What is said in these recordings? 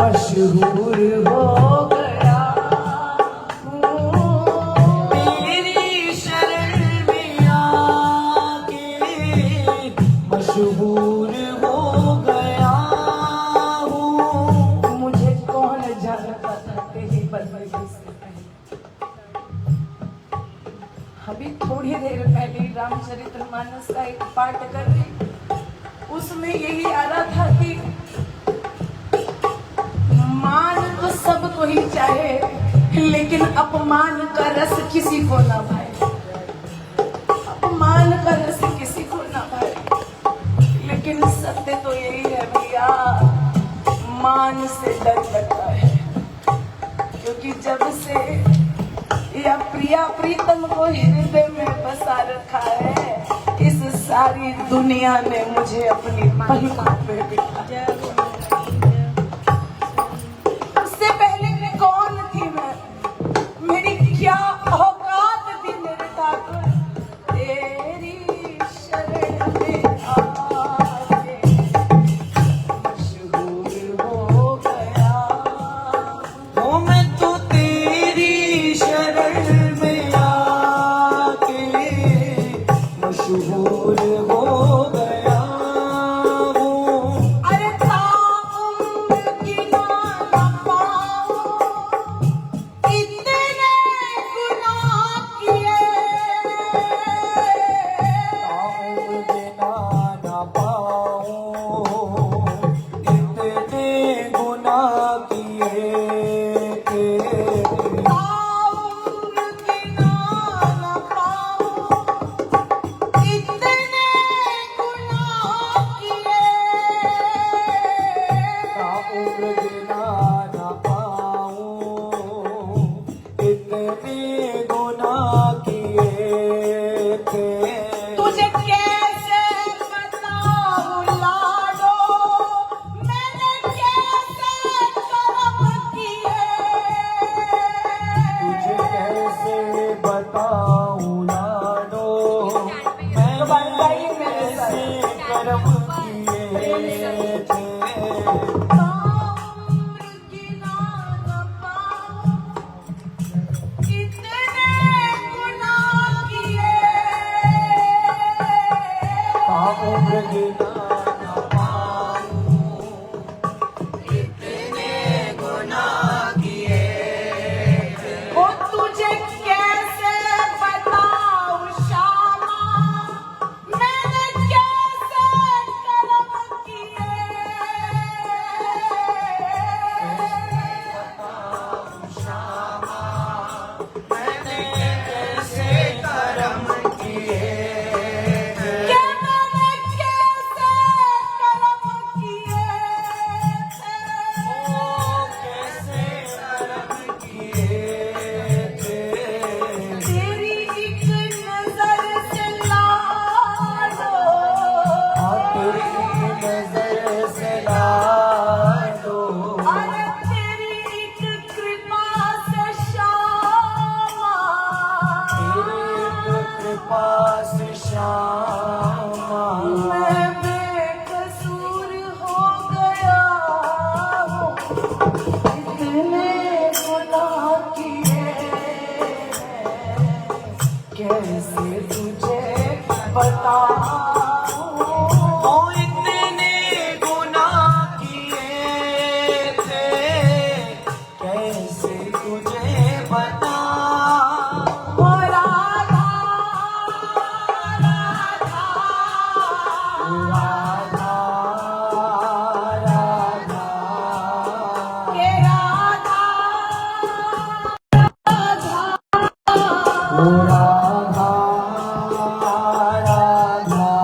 मशहूर हो गया तेरी शरण में आके मशहूर हो गया हूँ। मुझे कौन जानता था तेरी बदबू से पहले। अभी थोड़ी देर पहले रामचरितमानस का एक पाठ कर रही, उसमें यही आ रहा था कि मान तो सबको ही चाहे लेकिन अपमान का रस किसी को ना भाए, अपमान का रस किसी को ना भाए। लेकिन सत्य तो यही है भैया, मान से डर लगता है, क्योंकि जब से या प्रिया प्रीतम को हृदय में बसा रखा है, इस सारी दुनिया ने मुझे अपनी पलकों पे बिठाया। उससे पहले मैं कौन थी, मेरी क्या औकात थी मेरे ठाकुर, तेरी शरण में आके मशहूर हो गया हूँ मैं तो तेरी शरण में आके मशहूर हो गया हूँ। अरे ताउम्र गिना न पाऊं इतने गुनाह किए, ताउम्र गिना न पाऊं इतने गुनाह किए, ताउम्र गिना न पाऊं इतने गुनाह किए, ताउम्र गिना न पाऊं इतने गुनाह किए थे। तुझे कैसे बताऊं लाडो मैंने कैसे कर्म किए, तुझे कैसे बताऊं लाडो मैंने कैसे कर्म किए थे। ताउम्र गिना न पाऊं इतने गुनाह किए, ताउम्र गिना न पाऊं इतने गुनाह किए। ओ तुझे कैसे बताऊं श्यामा मैंने कैसे कर्म किए, बताऊं श्यामा मैंने कैसे कर्म किए, कि मैंने कैसे कर्म किए थे, ओ कैसे कर्म किए थे। तेरी एक नजर से लाडो, तेरी एक नजर से लाडो, अरे तेरी एक कृपा से श्यामा, तेरी एक कृपा से श्यामा मैं बेकसूर हो गया हूँ, इतने गुनाह किए कैसे तुझे बताऊं, ओ इतने गुनाह किए थे कैसे तुझे बताऊं। ओ राधा राधा राधा राधा के राधा राधा, ओ राधा राधा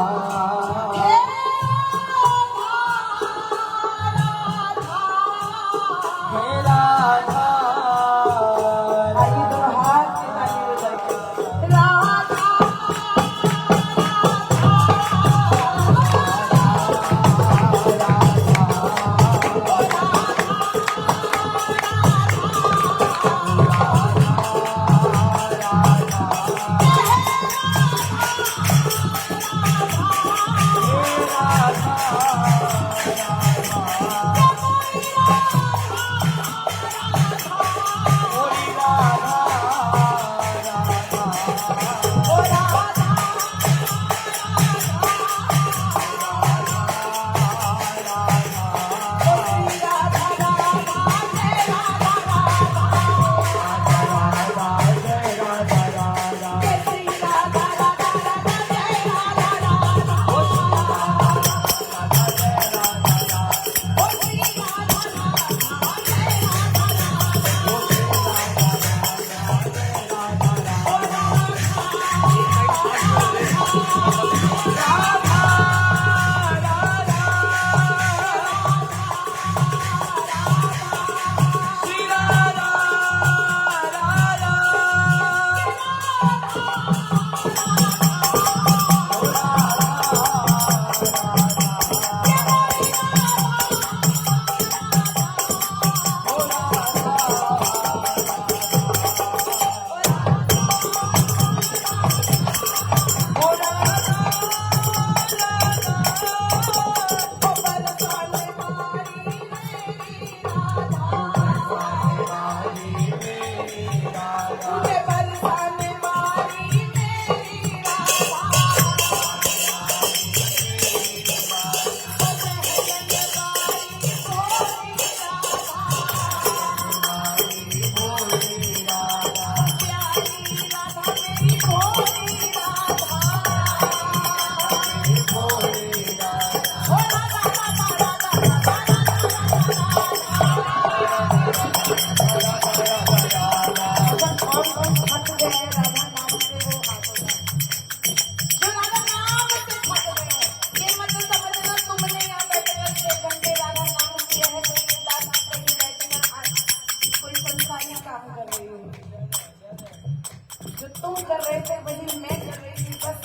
कर रहे थे वही मैं कर रही थी, बस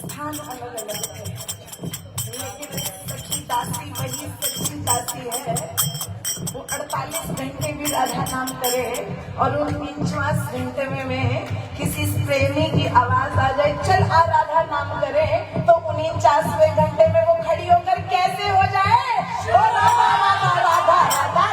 स्थान अलग अलग थे। लेकिन सच्ची दासी वही सच्ची दासी है, वो 48 घंटे भी राधा नाम करे और उन 49 घंटे में किसी प्रेमी की आवाज आ जाए चल आ राधा नाम करे, तो 49वें घंटे में वो खड़ी होकर कैसे हो जाए, ओ राधा राधा राधा राधा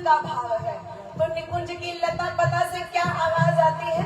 का भाव है। तो निकुंज की लता पता से क्या आवाज आती है,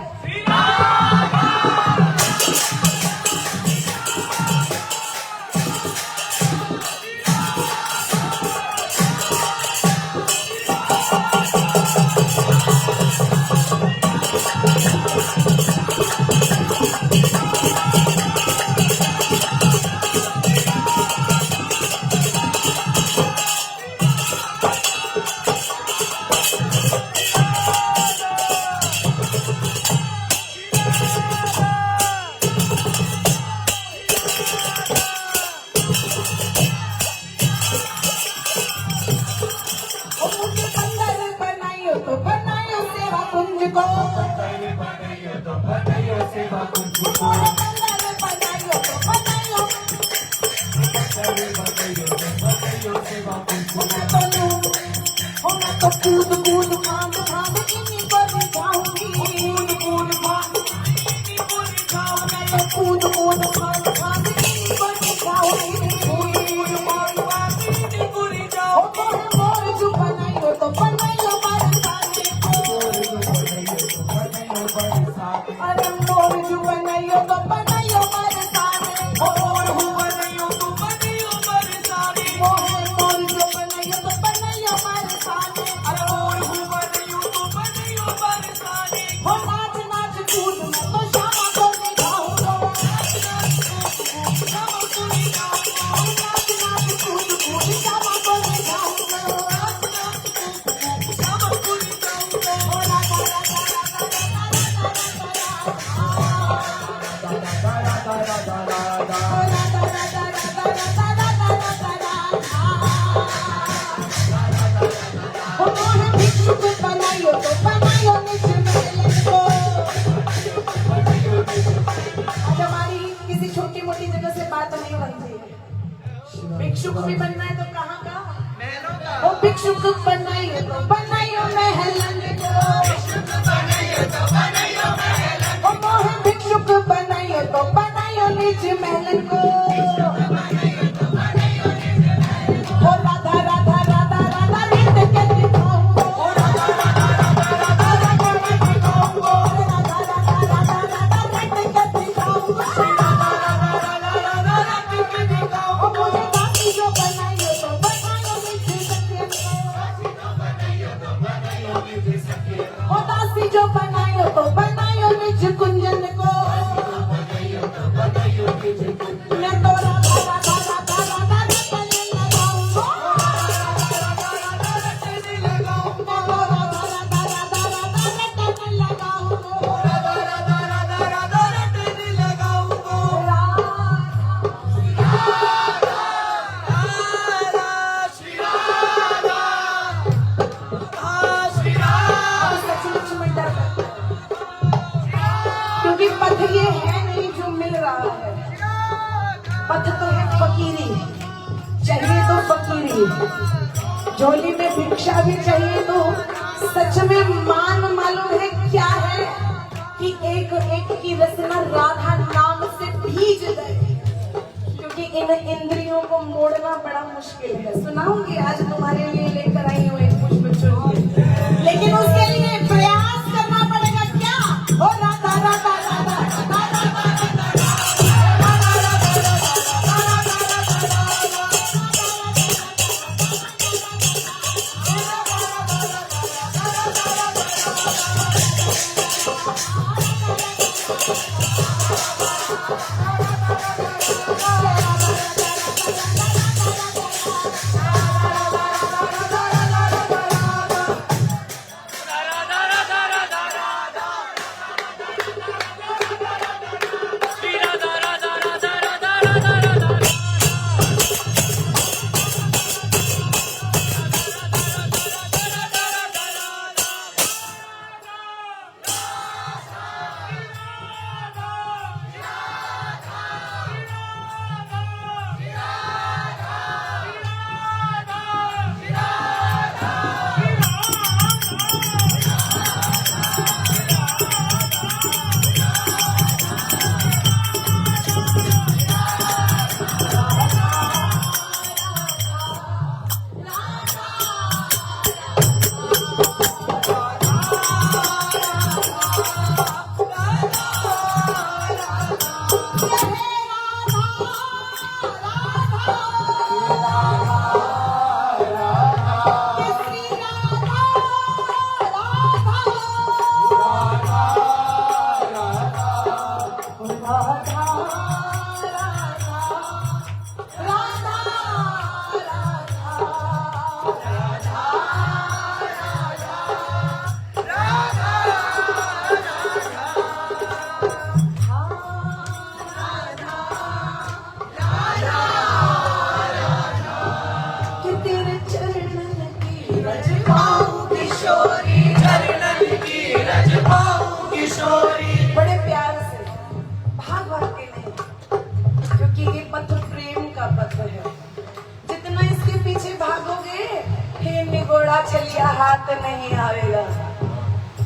भिक्षुक भी बनना है तो कहाँ का, वो भिक्षुक बनाइयो तो बनाइयो महलन को, वो मोहे भिक्षुक बनाइयो तो बनाइयो निज महलन को, ओ राधा राधा राधा राधा नृत्य के दिखाऊंगा, ओ राधा राधा राधा राधा राधा के दिखाऊंगा, राधा राधा राधा राधा नृत्य के दिखाऊंगा, राधा राधा राधा राधा नृत्य के दिखाऊंगा। जो बनायो तो बनायो निज कुंजन को, मैं तो राधा राधा राधा राधा रटने लगाऊंगा, राधा राधा रटने लगाऊंगा, राधा राधा राधा राधा रटने लगाऊंगा, राधा राधा राधा राधा रटने लगाऊंगा। क्योंकि पथ ये है नहीं जो मिल रहा है, पथ तो है फकीरी, चाहिए तो फकीरी, झोली में भिक्षा भी चाहिए तो सच में मान मालूम है क्या है कि एक एक की रचना राधा नाम से भीज गए, क्योंकि इन इंद्रियों को मोड़ना बड़ा मुश्किल है। सुनाऊंगी आज तुम्हारे लिए लेकर आई हूँ एक पुष्प चूड़ी, लेकिन उसके लिए प्रयास करना पड़ेगा क्या, ओ राधा राधा राधा राधा चला चलिया हाथ नहीं आवेगा,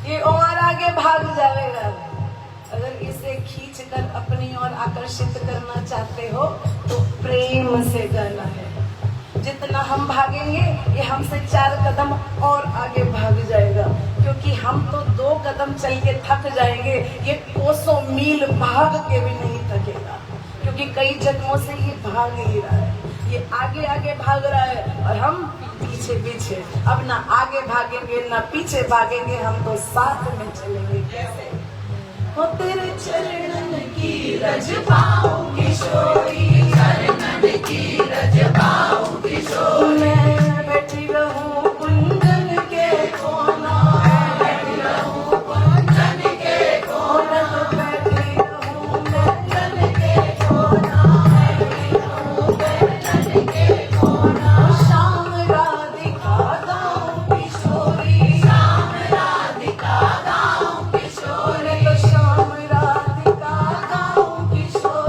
ये और आगे भाग जाएगा। अगर इसे खींच कर अपनी ओर आकर्षित करना चाहते हो तो प्रेम से गाना है। जितना हम भागेंगे ये हमसे 4 कदम और आगे भाग जाएगा, क्योंकि हम तो 2 कदम चल के थक जाएंगे, ये कोसों मील भाग के भी नहीं थकेगा, क्योंकि कई जन्मों से ये भाग ही रहा है। ये आगे आगे भाग रहा है और हम पीछे पीछे। अब ना आगे भागेंगे ना पीछे भागेंगे, हम तो साथ में चलेंगे। कैसे? हो तेरे चरणन की रज पाऊं किशोरी, चरणन की रज पाऊं किशोरी, मैं बैठी रहूं कुंदन के कोना, बैठी रहूं कुंदन के कोना, बैठी रहूं कुंदन के कोना, बैठी रहूं कुंदन के कोना। श्याम राधिका गाऊं किशोरी, श्याम राधिका गाऊं किशोरी, तो श्याम राधिका गाऊं किशोरी।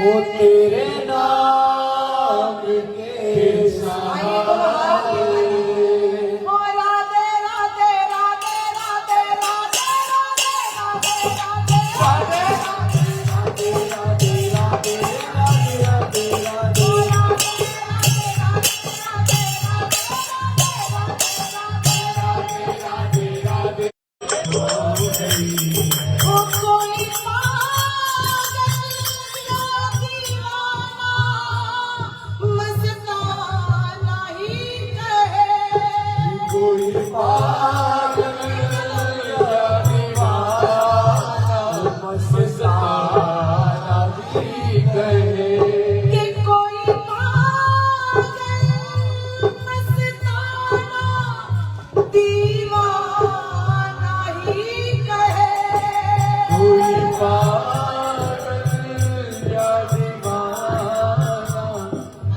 वो तेरे नाम के सहारे। ओ राधे राधे राधे राधे राधे राधे राधे राधे राधे राधे राधे राधे राधे राधे राधे ओ कोई पागल या दीवाना मस्ताना ही कहे। कोई पागल या दीवाना मस्ताना भी कहे। कि कोई पागल मस्ताना दीवाना ही कहे। कोई पागल या दीवाना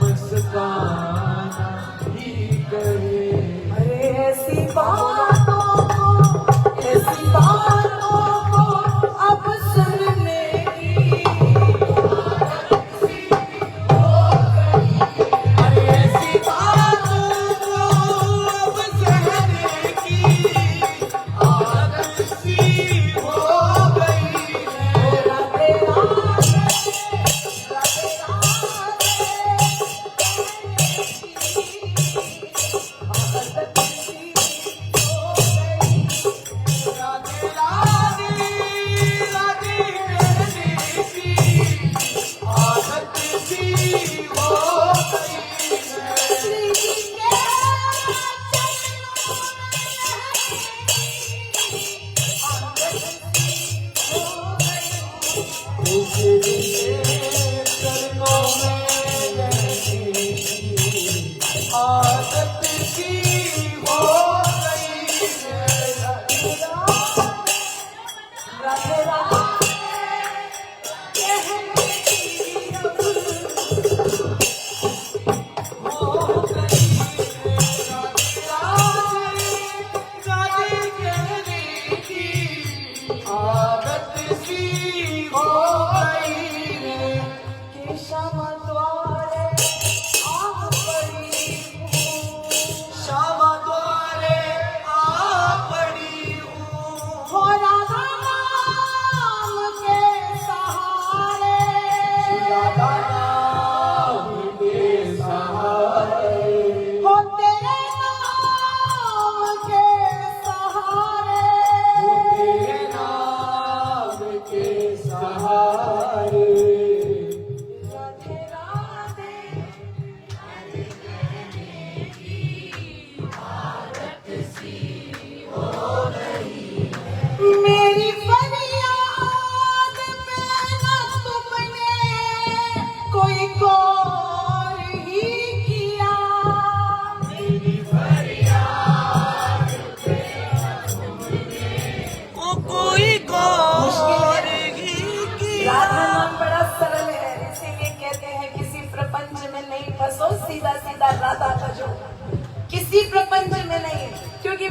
मस्ताना ही कहे। अरे ऐसी बातों को अब सुनने की अरे ऐसी बातों को अब सहने की आदत सी हो गई है। राधे राधे राधे आदत सी हो गई। राधे राधे राधे कहने की आदत सी हो गई है। श्री जी के चरणों में रहने की आदत सी हो गई है। उसके लिए शरणों में रहने की आदत सी हो गई है। राधे राधे कहने की अब हो गई है। राधे राधे कहने की आदत सी हो गई है। कि क्षमा द्वारे आ पड़ी हूँ। क्षमा द्वारे आ पड़ी हूँ। हो राधा नाम के सहारे। राधा नाम के सहारे। हो तेरे नाम के सहारे। तेरे नाम के सहारे। राधे राधे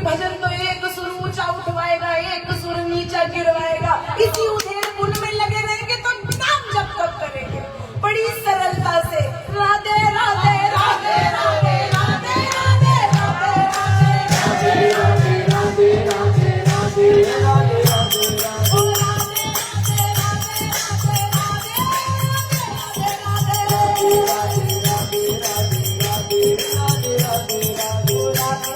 भजन तो एक सुर ऊंचा उठवाएगा, एक सुर नीचा गिरवाएगा। इसी उधेड़ बुन में लगे रहेंगे तो नाम जब तक करेंगे बड़ी सरलता से। राधे राधे राधे राधे राधे राधे राधे राधे राधे राधे राधे राधे राधे राधे ओ राधे राधे राधे राधे राधे राधे राधे राधे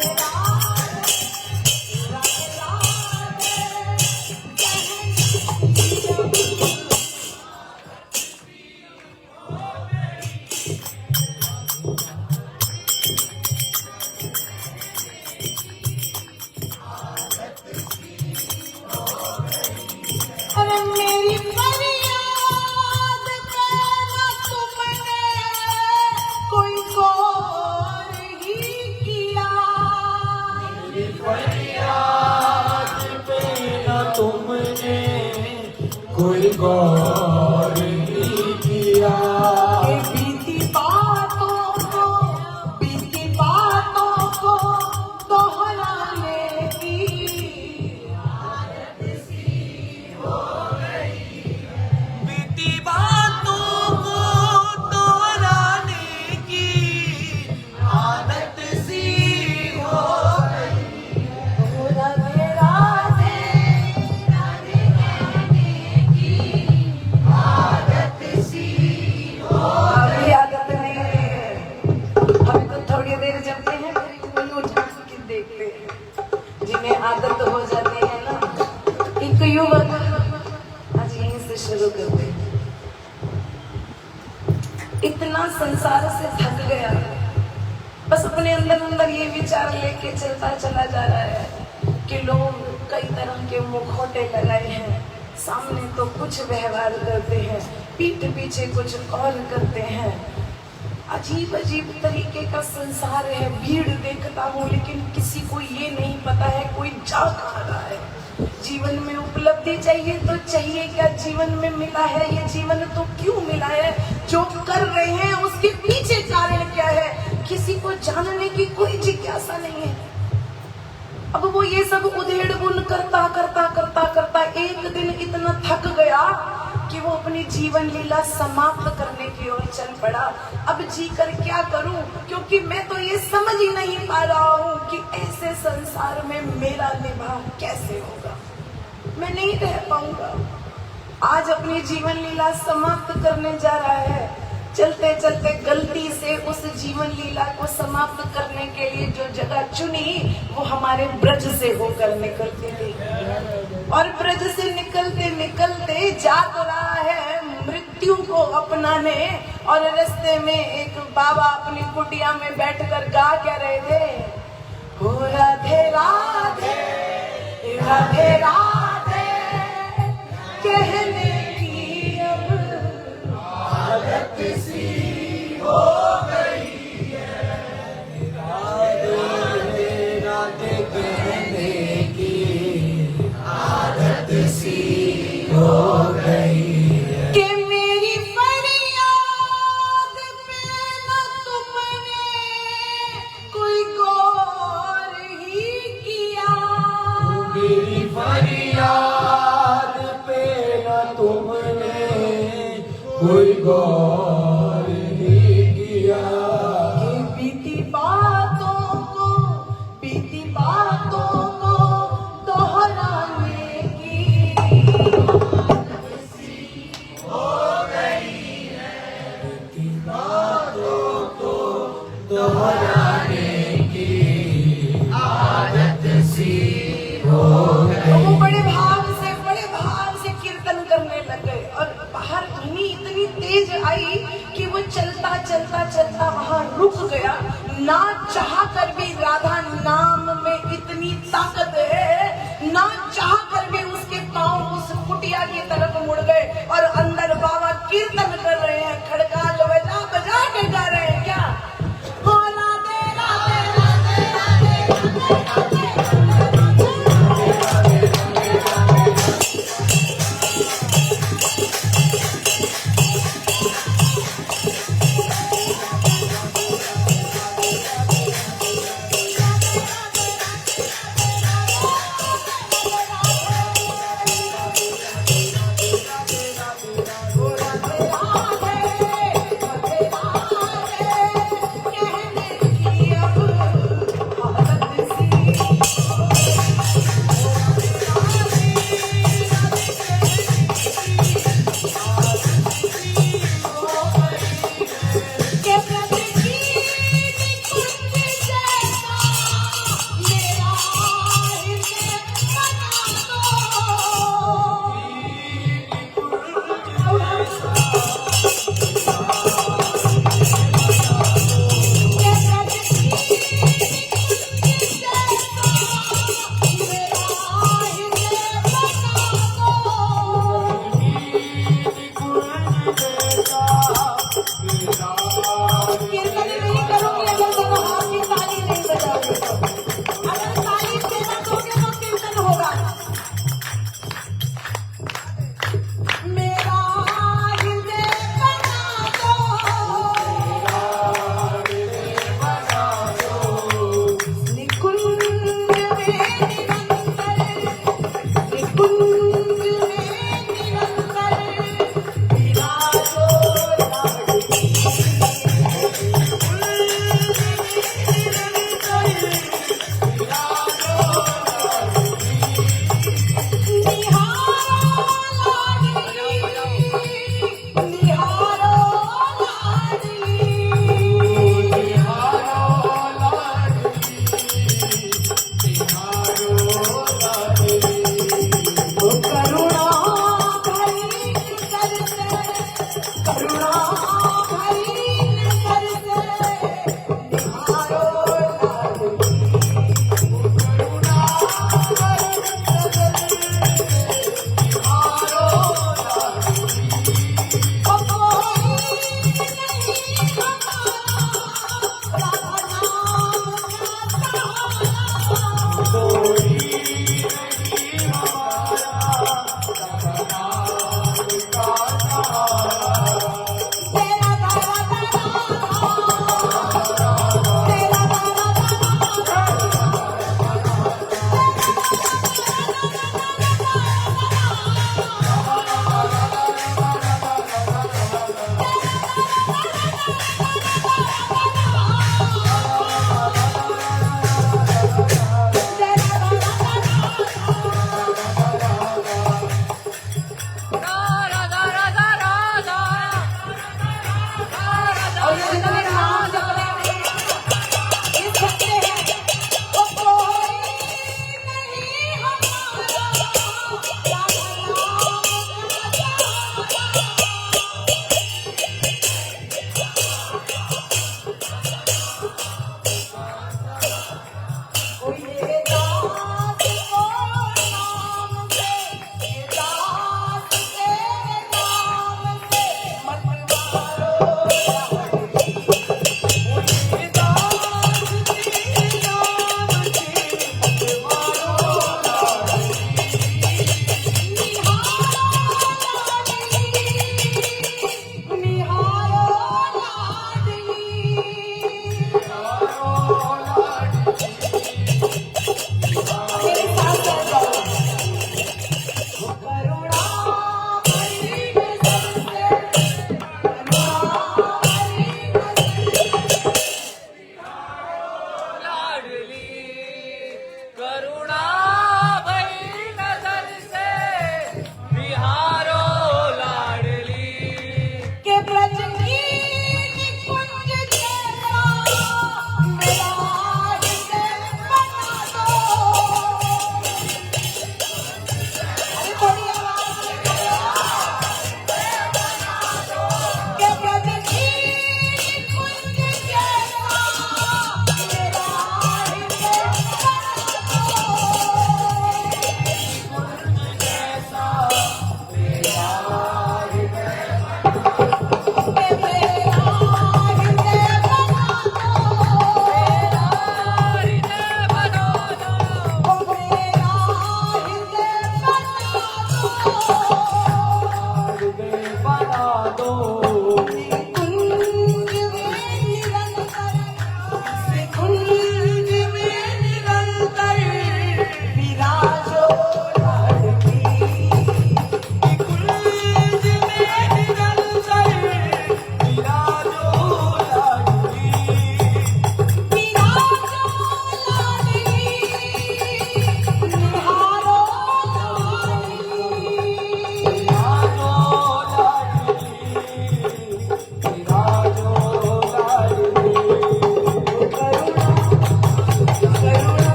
मेरी फरियाद पे ना तुमने कोई गौर ही किया। मेरी फरियाद पे न तुमने कोई गौर नहीं किया। ये बीती बातों को दोहराने की बीती बातों को दोहराने की आदत सी हो गई। राधे राधे राधे कहने की आदत सी हो अभी आदत नहीं है। अभी तो थोड़ी देर जमते हैं फिर कोई उठा के देखते हैं। जिन्हें आदत हो जाती है ना, एक युवक आज यहीं से शुरू करते हैं। इतना संसार से थक गया, बस अपने अंदर अंदर ये विचार लेके चलता चला जा रहा है कि लोग कई तरह के मुखौटे लगाए हैं। सामने तो कुछ व्यवहार करते हैं, पीठ पीछे कुछ और करते हैं। अजीब अजीब तरीके का संसार है। भीड़ देखता हूँ लेकिन किसी को ये नहीं पता है कोई जा कहाँ रहा है। जीवन में उपलब्धि चाहिए तो चाहिए क्या, जीवन में मिला है ये जीवन तो क्यों मिला है, जो कर रहे हैं उसके पीछे कारण क्या है, किसी को जानने की कोई जिज्ञासा नहीं है। अब वो ये सब उधेड़ बुन करता करता करता करता एक दिन इतना थक गया कि वो अपनी जीवन लीला समाप्त करने की ओर चल पड़ा। अब जी कर क्या करूं, क्योंकि मैं तो ये समझ ही नहीं पा रहा हूं कि ऐसे संसार में मेरा निभाव कैसे होगा, मैं नहीं रह पाऊंगा। आज अपनी जीवन लीला समाप्त करने जा रहा है। चलते चलते गलती से उस जीवन लीला को समाप्त करने के लिए जो जगह चुनी वो हमारे ब्रज से होकर निकलती थी, और ब्रज से निकलते निकलते जा तो रहा है मृत्यु को अपनाने। और रास्ते में एक बाबा अपनी कुटिया में बैठकर गा क्या रहे थे, हो राधे राधे राधे राधे कहने की अब आदत सी हो गई है। राधे राधे कहने की आदत सी हो गई है। कि मेरी फरियाद पे न तुमने कोई गौर ही किया। मेरी फरियाद पे न तुमने कोई गौर नहीं किया। कि बीती बातों को दोहराने की बातों को दोहराने की आदत सी हो गई। वो बड़े भाव से कीर्तन करने लग गए। और बाहर धुनी इतनी तेज आई कि वो चलता चलता चलता वहां रुक गया। ना चाह कर भी, राधा नाम में इतनी ताकत है, ना चाह कर भी उसके पांव उस कुटिया की तरफ मुड़ गए। और अंदर बाबा कीर्तन कर रहे हैं, खड़का बजा बजा के गा रहे हैं क्या, हो राधे राधे राधे राधे राधे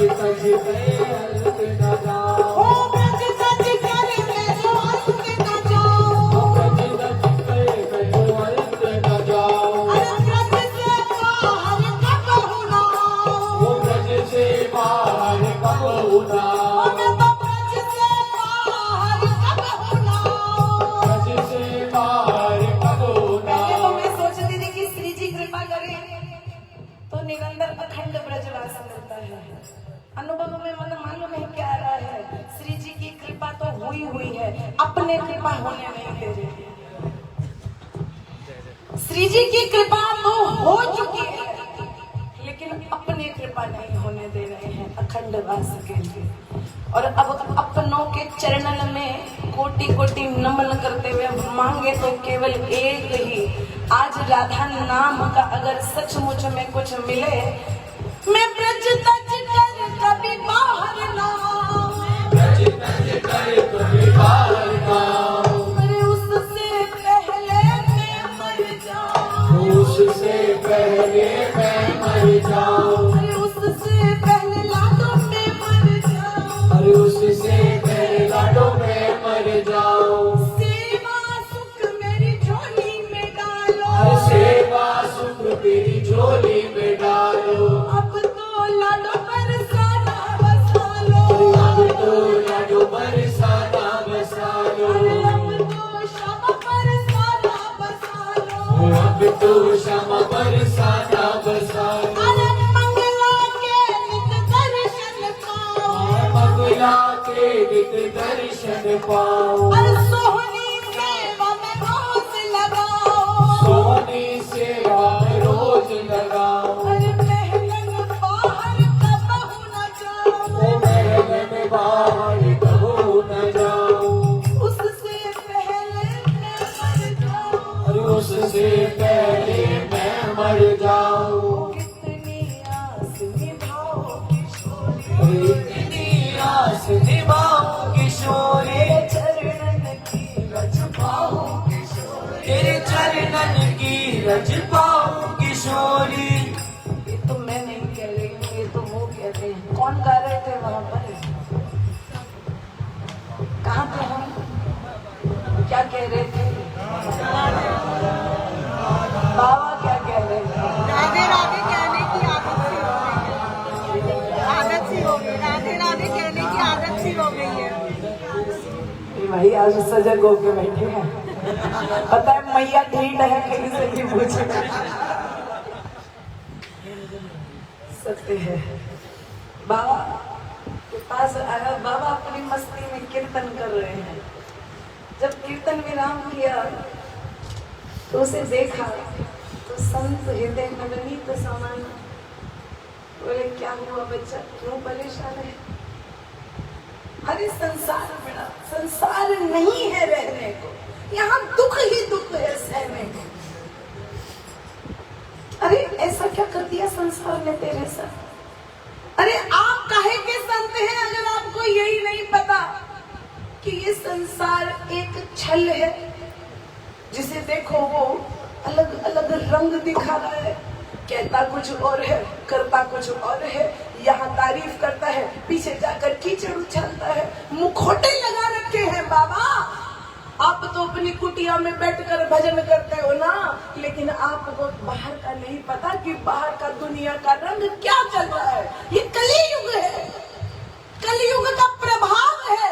तज पे अंत न जाओ। ओ ब्रज तज कर मेरो अंत न जाओ। ब्रज तज पे मेरो अंत न जाओ। अरे ब्रज से बाहर कब होना। वो ब्रज से बाहर कब होना। मैं तो ब्रज से बाहर कब होना। ब्रज से बाहर कब होना। पहले तो मैं सोचती थी कि श्री जी कृपा करें तो निरंतर अखंड ब्रजवास मिलता है। अनुभव में मन मालूम है क्या आ रहा है। श्री जी की कृपा तो हुई है, अपने कृपा होने नहीं दे रहे। श्री जी की कृपा तो हो चुकी है, लेकिन अपने कृपा नहीं होने दे रहे हैं अखंड वास के लिए। और अब अपनों के चरणन में कोटि कोटि नमन करते हुए मांगे तो केवल एक ही, आज राधा नाम का अगर सचमुच में कुछ मिले, मैं ब्रज तज कर कभी बाहर ना। ब्रज तज कर कभी बाहर ना। अरे उससे पहले मैं मर जाऊं। उससे पहले मैं मर जाऊं। अरे उससे पहले लाडो में मर जाऊं। अरे उससे पहले लाडो में मर जाऊं। सेवा सुख मेरी झोली में डालो। अरे सेवा सुख तेरी झोली में डालो। अब तो लाडो बरसाना बसा लो। अब तो लाडो बरसाना बसा लो। अब तो शब बरसाना बसा लो। अब तो क्षमा बरसाना बसा लो। अरे मंगला के नित दर्शन पाओ। मंगला के नित दर्शन पाओ। अरे सोहनी सेवा में रोज लगाओ। सोनी सेवा में रोज लगाओ। अरे महलन बाहर कब न जाओ। महलन बाहर कबो न जाओ। उससे पहले मैं मर जाऊं। अरे उससे पहले मैं मर जाऊं। कितनी आस निभाओ किशोरी। अरे इतनी आस निभाऊं किशोरी। तेरे चरणन की रज पाओ किशोरी। तेरे चरणन की रज पाऊं किशोरी। ये तो मैं नहीं कह रही हूँ, ये तो वो कह रहे हैं। कौन गा रहे थे वहां पर? कहाँ थे हम? क्या कह रहे थे? बाबा क्या कह रहे थे? राधे राधे कहने की आदत सी हो गई। राधे राधे कहने की आदत सी हो गई है। ये भाई आज सजग होके बैठे हैं। पता है मैया ढीठ है, कहीं से भी पूछे। सत्य है। बाबा के पास आया, बाबा अपनी मस्ती में कीर्तन कर रहे हैं। जब कीर्तन विराम किया तो उसे देखा तो संत हृदय नवनीत समान। बोले क्या हुआ बच्चा, क्यों परेशान है? अरे संसार बड़ा, संसार नहीं है रहने को, यहाँ दुख ही दुख है सहने को। अरे ऐसा क्या कर दिया संसार ने तेरे साथ? अरे आप काहे के संत हैं अगर आपको यही नहीं पता कि ये संसार एक छल है, जिसे देखो वो अलग अलग रंग दिखा रहा है, कहता कुछ और है, करता कुछ और है। यहाँ तारीफ करता है, पीछे जाकर कीचड़ उछलता है, मुखौटे लगा रखे हैं। बाबा आप तो अपनी कुटिया में बैठकर भजन करते हो ना, लेकिन आपको बाहर का नहीं पता कि बाहर का दुनिया का रंग क्या चल रहा है। ये कलियुग है, कलियुग का प्रभाव है।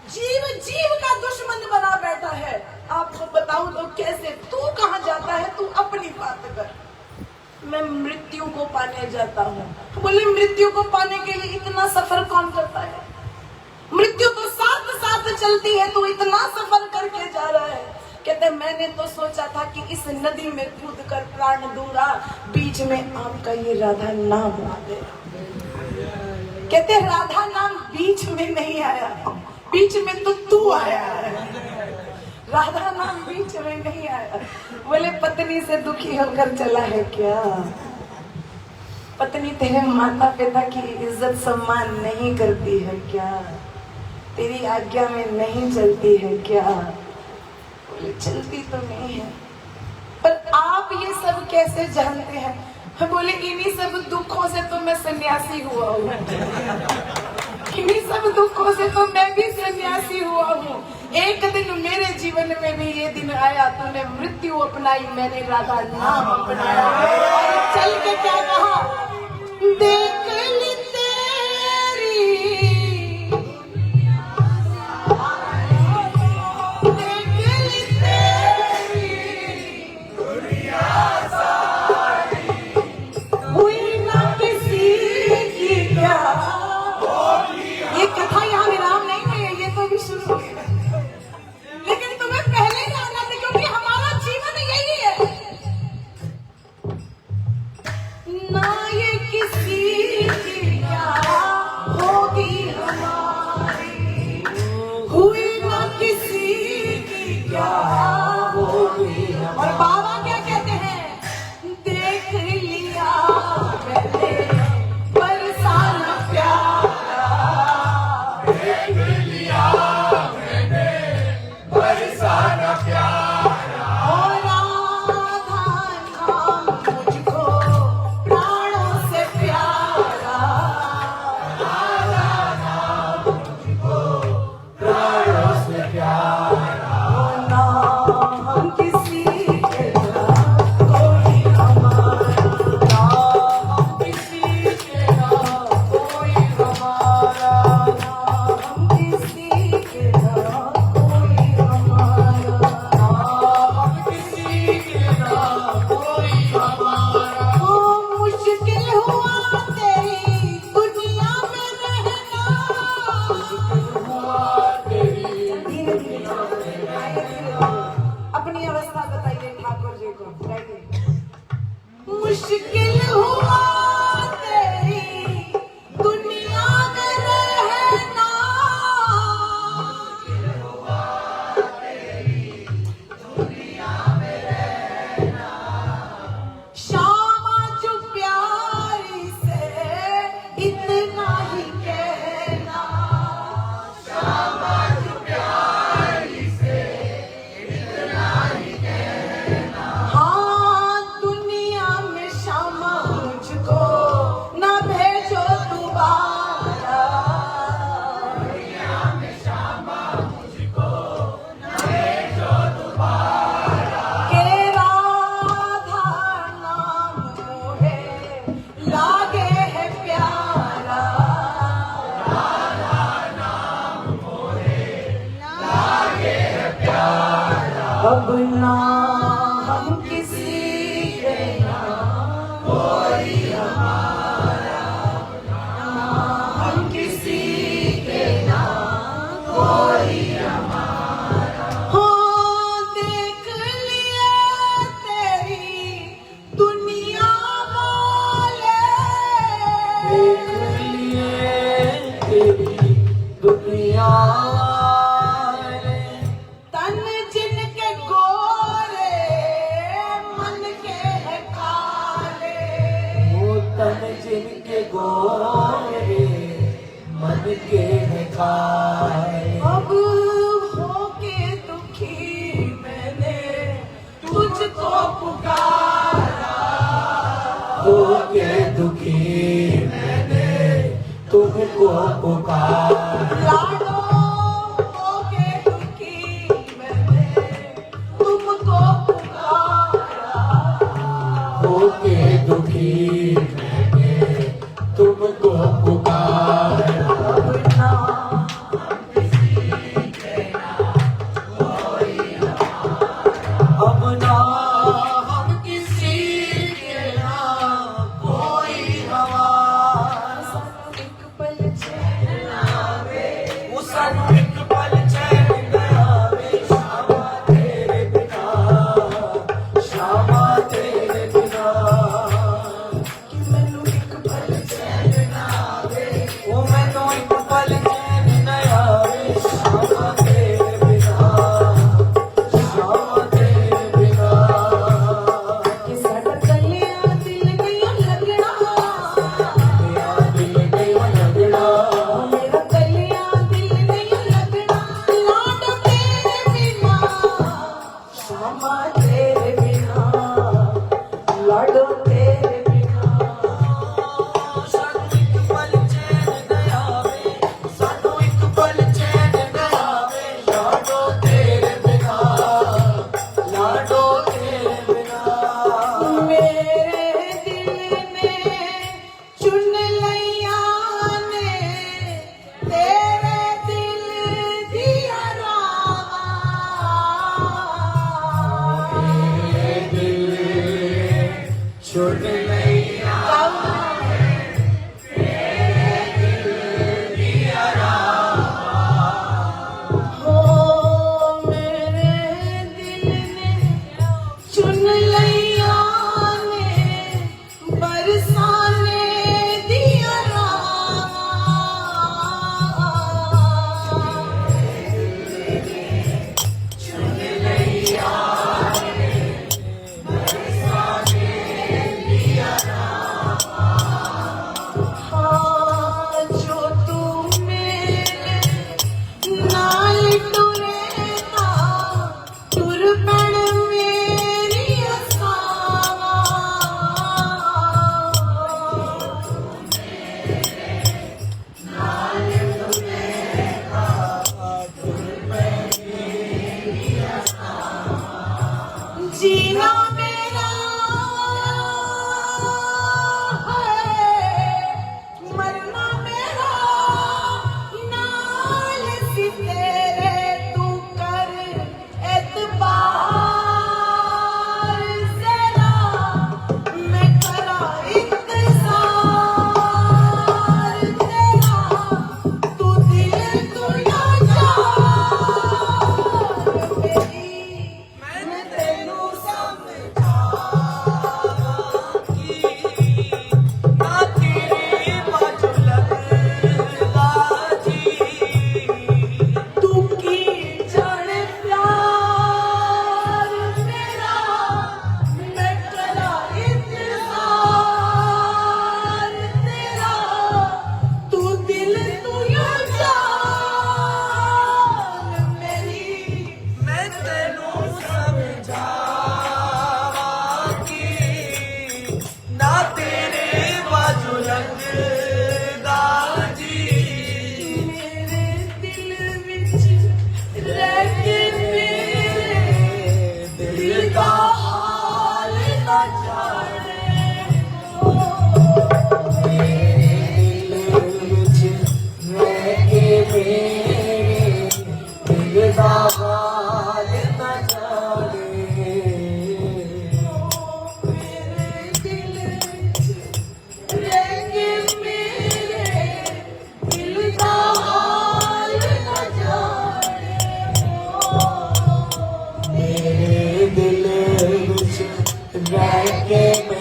जीव जीव का दुश्मन बना बैठा है। आपको बताऊं तो कैसे? तू कहाँ जाता है? तू अपनी बात कर। मैं मृत्यु को पाने जाता हूँ। बोले मृत्यु को पाने के लिए इतना सफर कौन करता है? मृत्यु तो साथ साथ चलती है, तू इतना सफर करके जा रहा है। कहते मैंने तो सोचा था कि इस नदी में कूद कर प्राण दूंगा, बीच में आपका ये राधा नाम आ गया। कहते राधा नाम बीच में नहीं आया, बीच में तो तू आया है। राधा नाम बीच में नहीं आया। बोले पत्नी से दुखी होकर चला है क्या? पत्नी तेरे माता पिता की इज्जत सम्मान नहीं करती है क्या? तेरी आज्ञा में नहीं चलती है क्या? बोले चलती तो नहीं है, पर आप ये सब कैसे जानते हैं? बोले इन्हीं सब दुखों से तो मैं सन्यासी हुआ हूँ, इन्हीं सब दुखों से तो मैं भी सन्यासी हुआ हूँ। एक दिन मेरे जीवन में भी ये दिन आया, तूने मृत्यु अपनाई, मैंने राधा नाम अपनाया। और चल के क्या कहा, देख ली तेरी, देख ली तेरी हुई ना किसी की क्या। ये कथा यहाँ विराम नहीं है, ये तो भी शुरू हो गया, लेकिन तुम्हें पहले ही आना था क्योंकि हमारा जीवन यही है ना, ये किसी की क्या होगी हमारी, हुई ना किसी की क्या होगी। और बाबा क्या कहते हैं, देख लिया मैंने बरसाना प्यारा, देख लिया मैंने बरसाना प्यारा। और राधा नाम मुझको प्राणों से प्यारा, प्राणों से प्यारा। ना हम किसी के ना कोई हमारा, ना हम किसी के ना कोई हमारा, ना हम किसी के ना कोई हमारा। ना हम किसी के ना कोई हमारा। ओ मुश्किल हुआ तेरी दुनिया में रहना, हुआ तेरी अपनी अवस्था बताइए ठाकुर जी को, बताइए। मुश्किल हुआ तेरी दुनिया में रहना, श्यामा जो प्यारी से इतना ही कहना, हाँ दुनिया में श्यामा मुझको न भेजो दोबारा, दुनिया में श्यामा मुझको न भेजो दोबारा। के राधा नाम मोहे लागे है प्यारा, अब ना हम किसी के ना कोई हमारा, ना हम किसी के ना कोई हमारा। हाँ देख लिया तेरी दुनिया वाले, देख लिए तेरी दुनिया वाले। तन जिनके गोरे मन के है काले, वो तन जिनके गोरे मन के है काले। अब होके दुखी मैंने तुझको पुकारा, हो के दुखी मैंने तुमको पुकारा। लाडो होके दुखी मैंने तुमको पुकारा, हो के दुखी मैंने तुमको पुकारा। अब ना अब ना हम किसी के ना कोई हमारा। एक पल चैन आवे, वो सानू एक पल चैन न आवे, श्यामा तेरे बिना, श्यामा तेरे बिना। कि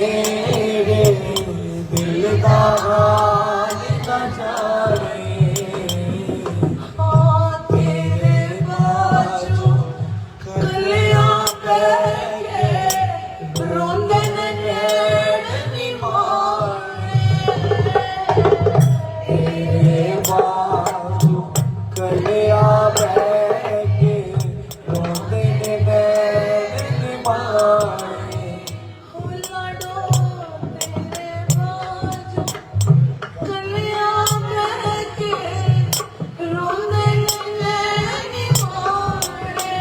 मेरे दिल दा हाल ना जाने तेरे बाजू कलियां पै के रोंदे ने नैन नी मारे तेरे बाजू कलिया बह के रोंदे ने नैन मारे लाडो तेरे बाजू कलियां पै के रोंदे ने नैन नी मारे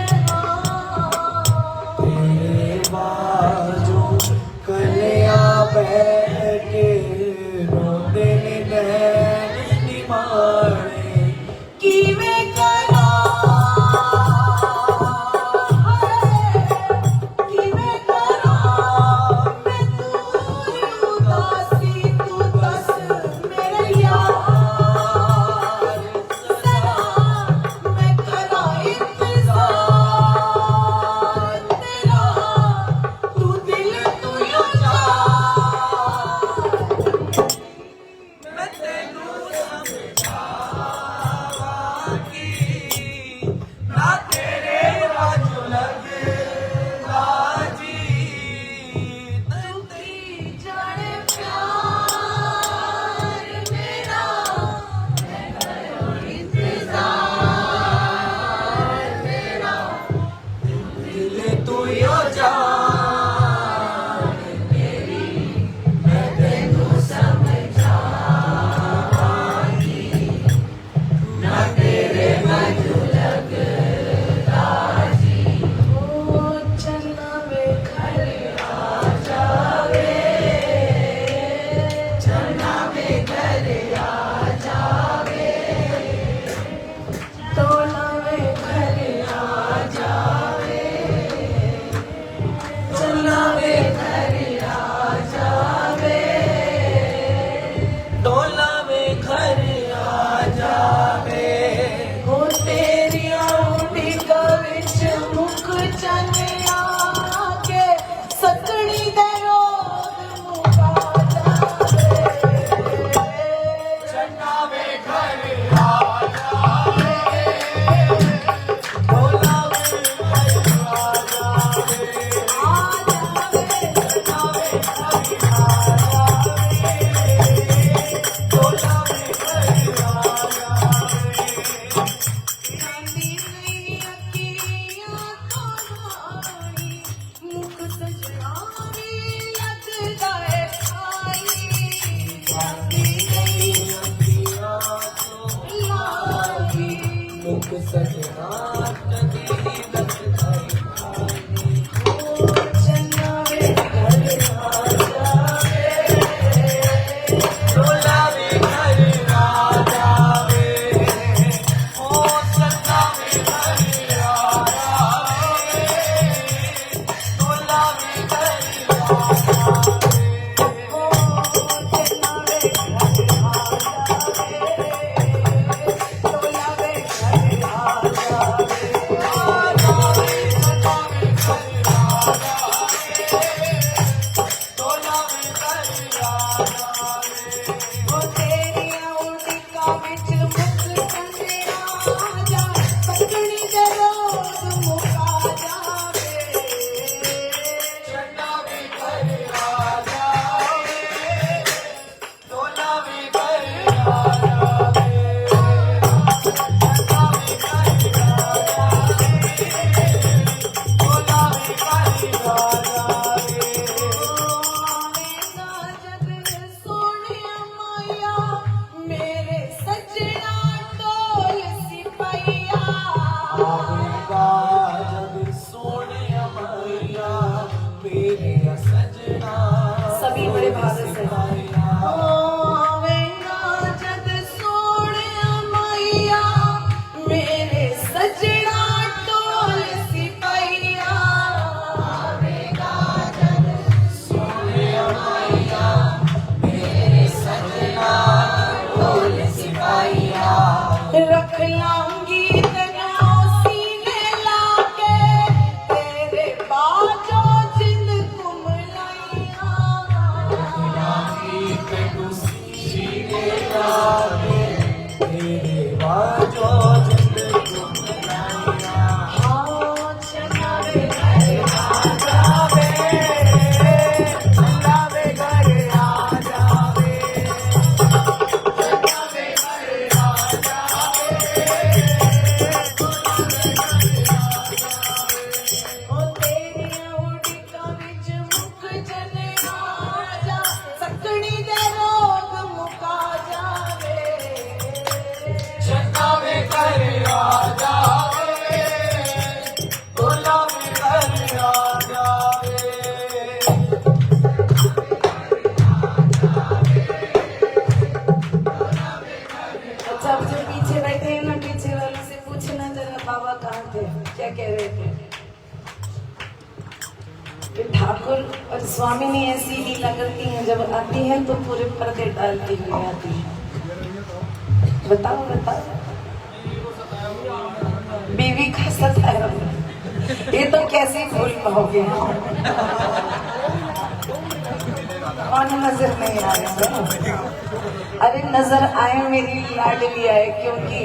तेरे बाजू कलिया बह के रोंदे ने नैन नी मारे किवें करा किवें करा मैं तू उदासी तू दस मेरे यार जरा मैं करा इंतजार तेरा तू दिल तू यो मैं तेनू समझावांगी ना तेरे बाजू लगदा जी तू जाने प्यार मेरा मैं करो इंतजार मेरा दिल तू यो जान मेरी मैं तेनू समझावांगी ना तेरे बाजू लगदा जी ओ चन्ना वे घर आ जावे चन्ना वे घर आ जावे तोला वे घर आ जावे चन्ना वे घर आ जावे डोला वे घर आ जावे हो तेरिया उडिका विच मुख चनिया के सकड़ी दे रोग मुका जावे चन्ना वे घर आ जावे डोला वे घर आ जावे चन्ना वे घर आ जावे डोला वे घर आ जावे चांदी दी अखियां तोड़ी मुख सजना वे लगदा है खाई चांदी दी अखियां तो लागी मुख सजना कदी लगदा खानी ओ चन्ना वे घर आ जावे डोला वे घर आ जावे ओ चन्ना वे घर आ जावे डोला वे घर आ जावे ओ चन्ना वे घर आ जावे तोला वे घर आ जावे ठाकुर और स्वामिनी ऐसी लीला करती हैं, जब आती हैं तो पूरे पर्दे डालती हुई आती हैं। बताओ बताओ, बीवी का सताया, ये तो कैसे भूल पाओगे? कौन नजर नहीं आया? अरे नजर आए मेरी लाडली आए, क्योंकि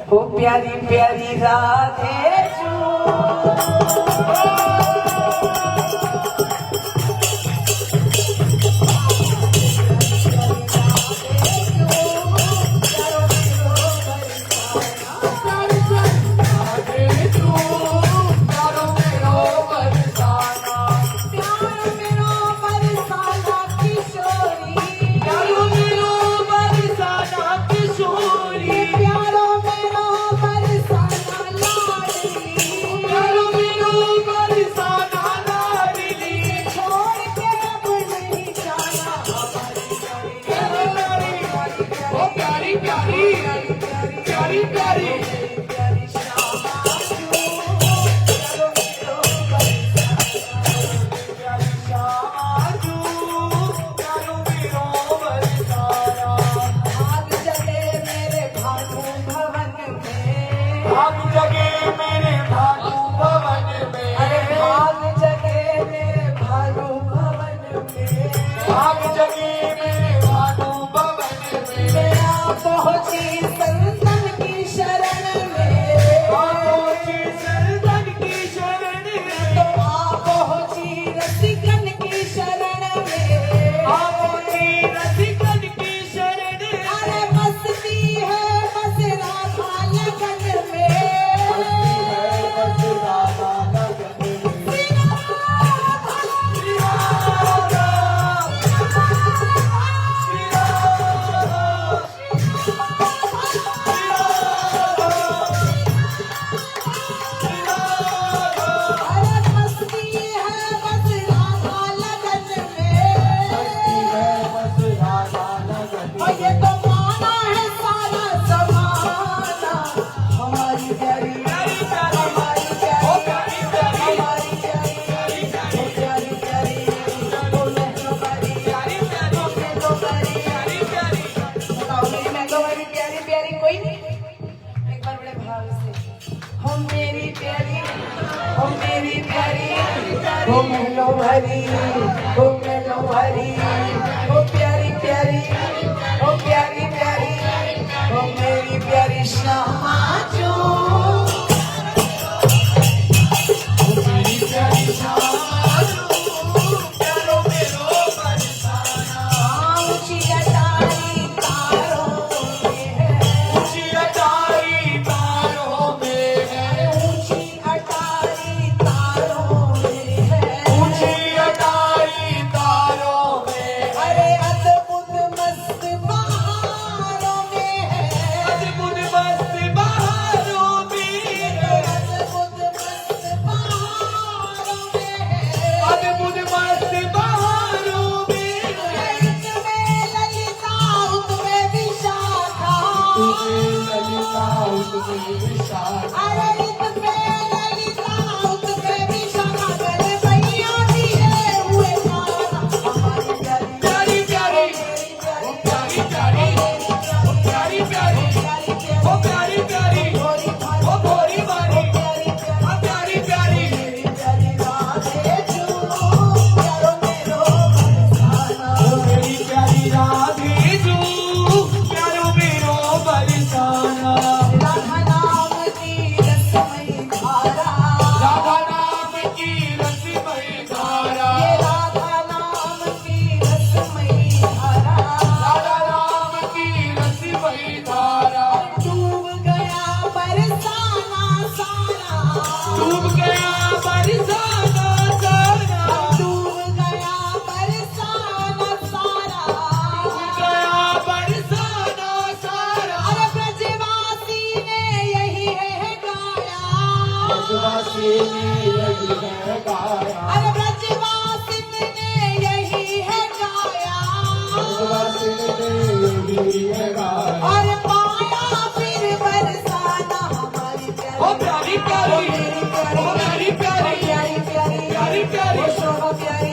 वो प्यारी प्यारी राधे जो भाग जगे मेरे भानु भवन में, अरे भाग जगे मेरे भानु भवन में, भाग जगे मेरे भानु भवन में, मेरा पहुंची संतन की शरण में, पहुंची सरदन की शरण में, तो आप पहुंची रसिकन की शरण में, पहुंची रसिकन की शरण में, अरे मस्ती है बस राधा लगन में, बस राधा लगन में। अरे मस्ती है बस राधा लगन में, बस राधा लगन में। और ये तो माना है सारा जमाना, हमारी प्यारी हमारी प्यारी हमारी प्यारी प्यारी प्यारी बोले तो प्यारी बोले तो प्यारी बताओ मेरी मैंगो वाली प्यारी प्यारी कोई नहीं? एक बार बड़े भाव से, हो मेरी प्यारी हो मेरी प्यारी, हो मेलो भरी हो मेलो भरी, हो प्यारी प्यारी हो प्यारी प्यारी, हो मेरी प्यारी श्यामा जो मेरी प्यारी श्यामा जो, प्यारो मेरो बरसाना। ऊंची अटारी तारों में है, ऊंची अटारी तारों में है, ऊंची अटारी तारों में है, ऊंची अटारी तारों में है, अरे अद्भुत मस्त बहारों में है, अद्भुत मस्त बहारों में है, अद्भुत मस्त बहारों में है, अद्भुत मस्त बहारों में है। इसमें ललिता उसमें विशाखा, ललिता उसमें विशाखा, अरे इसमें ललिता उसमें विशाखा, गले भैया दिए हुए गाना, हमारी प्यारी प्यारी प्यारी ओ प्यारी प्यारी ओ प्यारी प्यारी ओ प्यारी प्यारी ओ भोरी भारी ओ प्यारी प्यारी ओ मेरी प्यारी राधे जो, प्यारो मेरो बरसाना। राधा नाम की रसमयी धारा, राधा नाम की रसमयी धारा, ये राधा नाम की रसमयी धारा, राधा नाम की रसमयी धारा, डूब गया बरसाना सारा, डूब गया बरसाना सारा, डूब गया बरसाना सारा, गया बरसाना सारा। अरे ब्रजवासी ने यही है गाया, ब्रजवासी ने यही है गाया, अरे ब्रजवासी ने यही है गाया, ब्रजवासी ने यही है गाया। और पाया फिर बरसाना हमारी ओ प्यारी प्यारी मेरी ओ मेरी प्यारी प्यारी प्यारी प्यारी प्यारी ओ शोभा प्यारी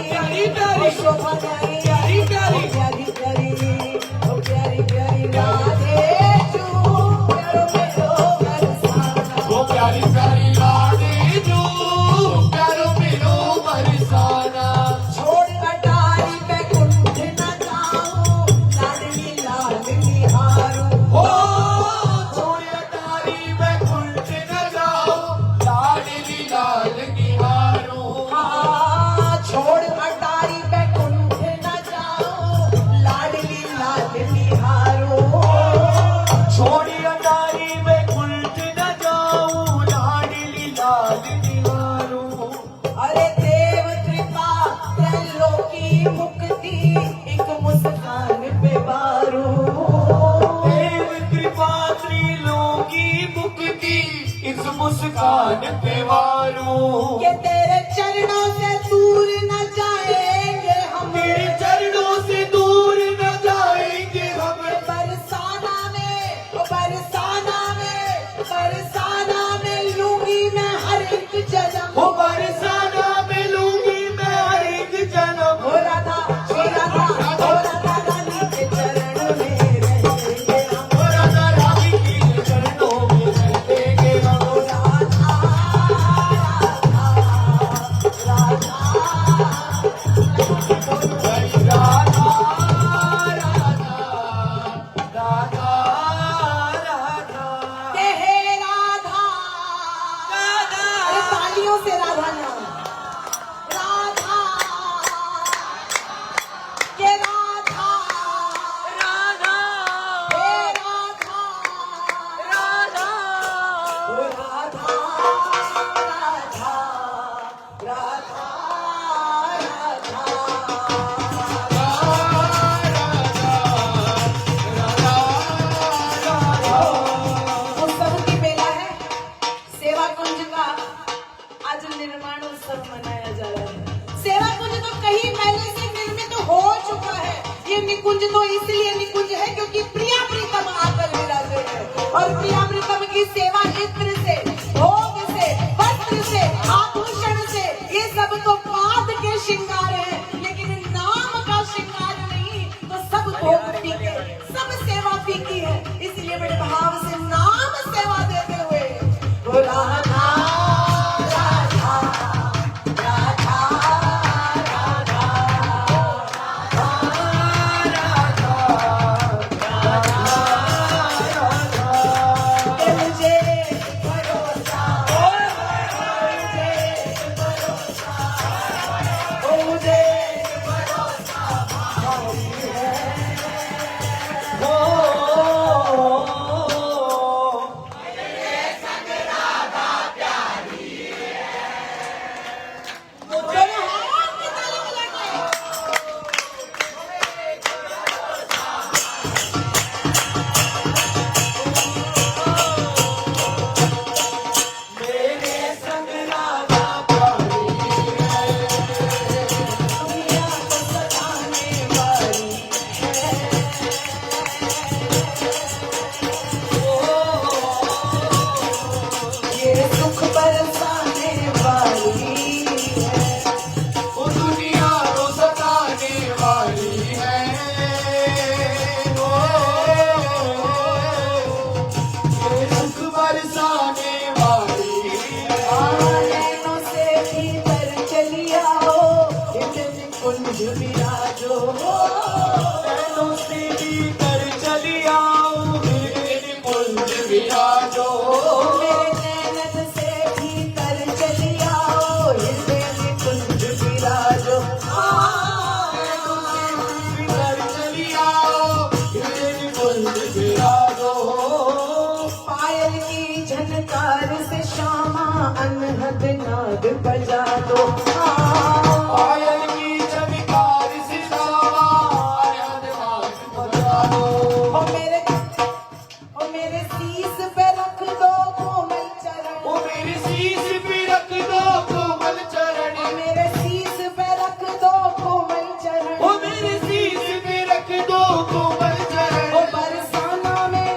जान पे वारूं। ये तेरे चरणों से दूर न जाएंगे हम, तेरे चरणों से दूर न जाएंगे हम। बरसाना में, ओ बरसाना में, बरसाना में लूंगी मैं हर एक जन्म। ओ बरसाना में लूंगी मैं हर एक जन्म। हो राधा, हो राधा, हो राधा रानी के चरण में रहेंगे हम। ओ राधा रानी के चरणों में रहेंगे हम। हो राधा, राधा, के हे राधा, अरे तालियों से राधा नाम। राधा, के राधा, हे राधा, ओ राधा, राधा, राधा, उत्सव की बेला है। सेवा कुंज का आज निर्माण उत्सव मनाया जा रहा है। सेवा कुंज तो कहीं पहले से निर्मित हो चुका है। ये निकुंज तो इसलिए निकुंज है क्योंकि प्रिया प्रीतम आकर विराजे हैं और प्रिया प्रीतम की सेवा इत्र से, भोग से, वस्त्र से, आभूषण से, ये सब तो पाद के श्रृंगार है, लेकिन नाम का श्रृंगार नहीं। तो सब भोग फीके, सब सेवा फीकी है। इसलिए बड़े भाव से नाम सेवा देते हुए हो राधा, राधा, राधा, राधा, के मुझे भरोसा, मुझे भरोसा दोनों हाथ में ताली मिला के। मेरे संग राधा प्यारी है। दुनिया को सताने वाली है, ये सुख बरसाने वाली है। वो दुनिया को सताने वाली है। ये सुख बरसाने वाली है। नैनों से भीतर चली आओ, इतने कुंज विराजो हो। नैनों से भीतर चली आओ, मेरे कुंज विराजो। मेरे नैनन से भीतर चली आओ, इतने कुंज विराजो। भीतर चली आओ, मेरे कुंज विराजो। पायल की झनकार से श्यामा अनहद नाद बजा दो। पायल की झनकार से श्यामा अनहद बजा दो। ओ मेरे शीश पे रख दो कोमल चरण। ओ मेरे शीश पे रख दो कोमल चरण। ओ मेरे शीश पे रख दो कोमल चरण। ओ मेरे शीश पे रख दो कोमल चरण। ओ बरसाना में,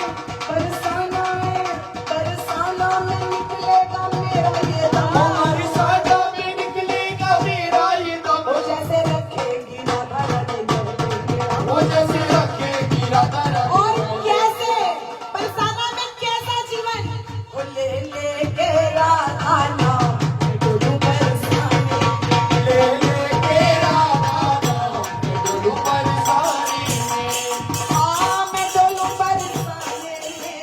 बरसाना में, बरसाना में निकलेगा मेरा ये दाम। हमारी सादा में निकलेगा मेरा ये दम। ओ जैसे रखेगी राधा रानी रखेगी राम। वो जैसे रखेगी राधा रानी। और कैसे बरसाना में कैसा जीवन, ओ ले ले के राधा नाम डोलू बरसाने। ले के राधा नाम डोलू बरसाने में। हाँ मैं डोलू बरसाने में।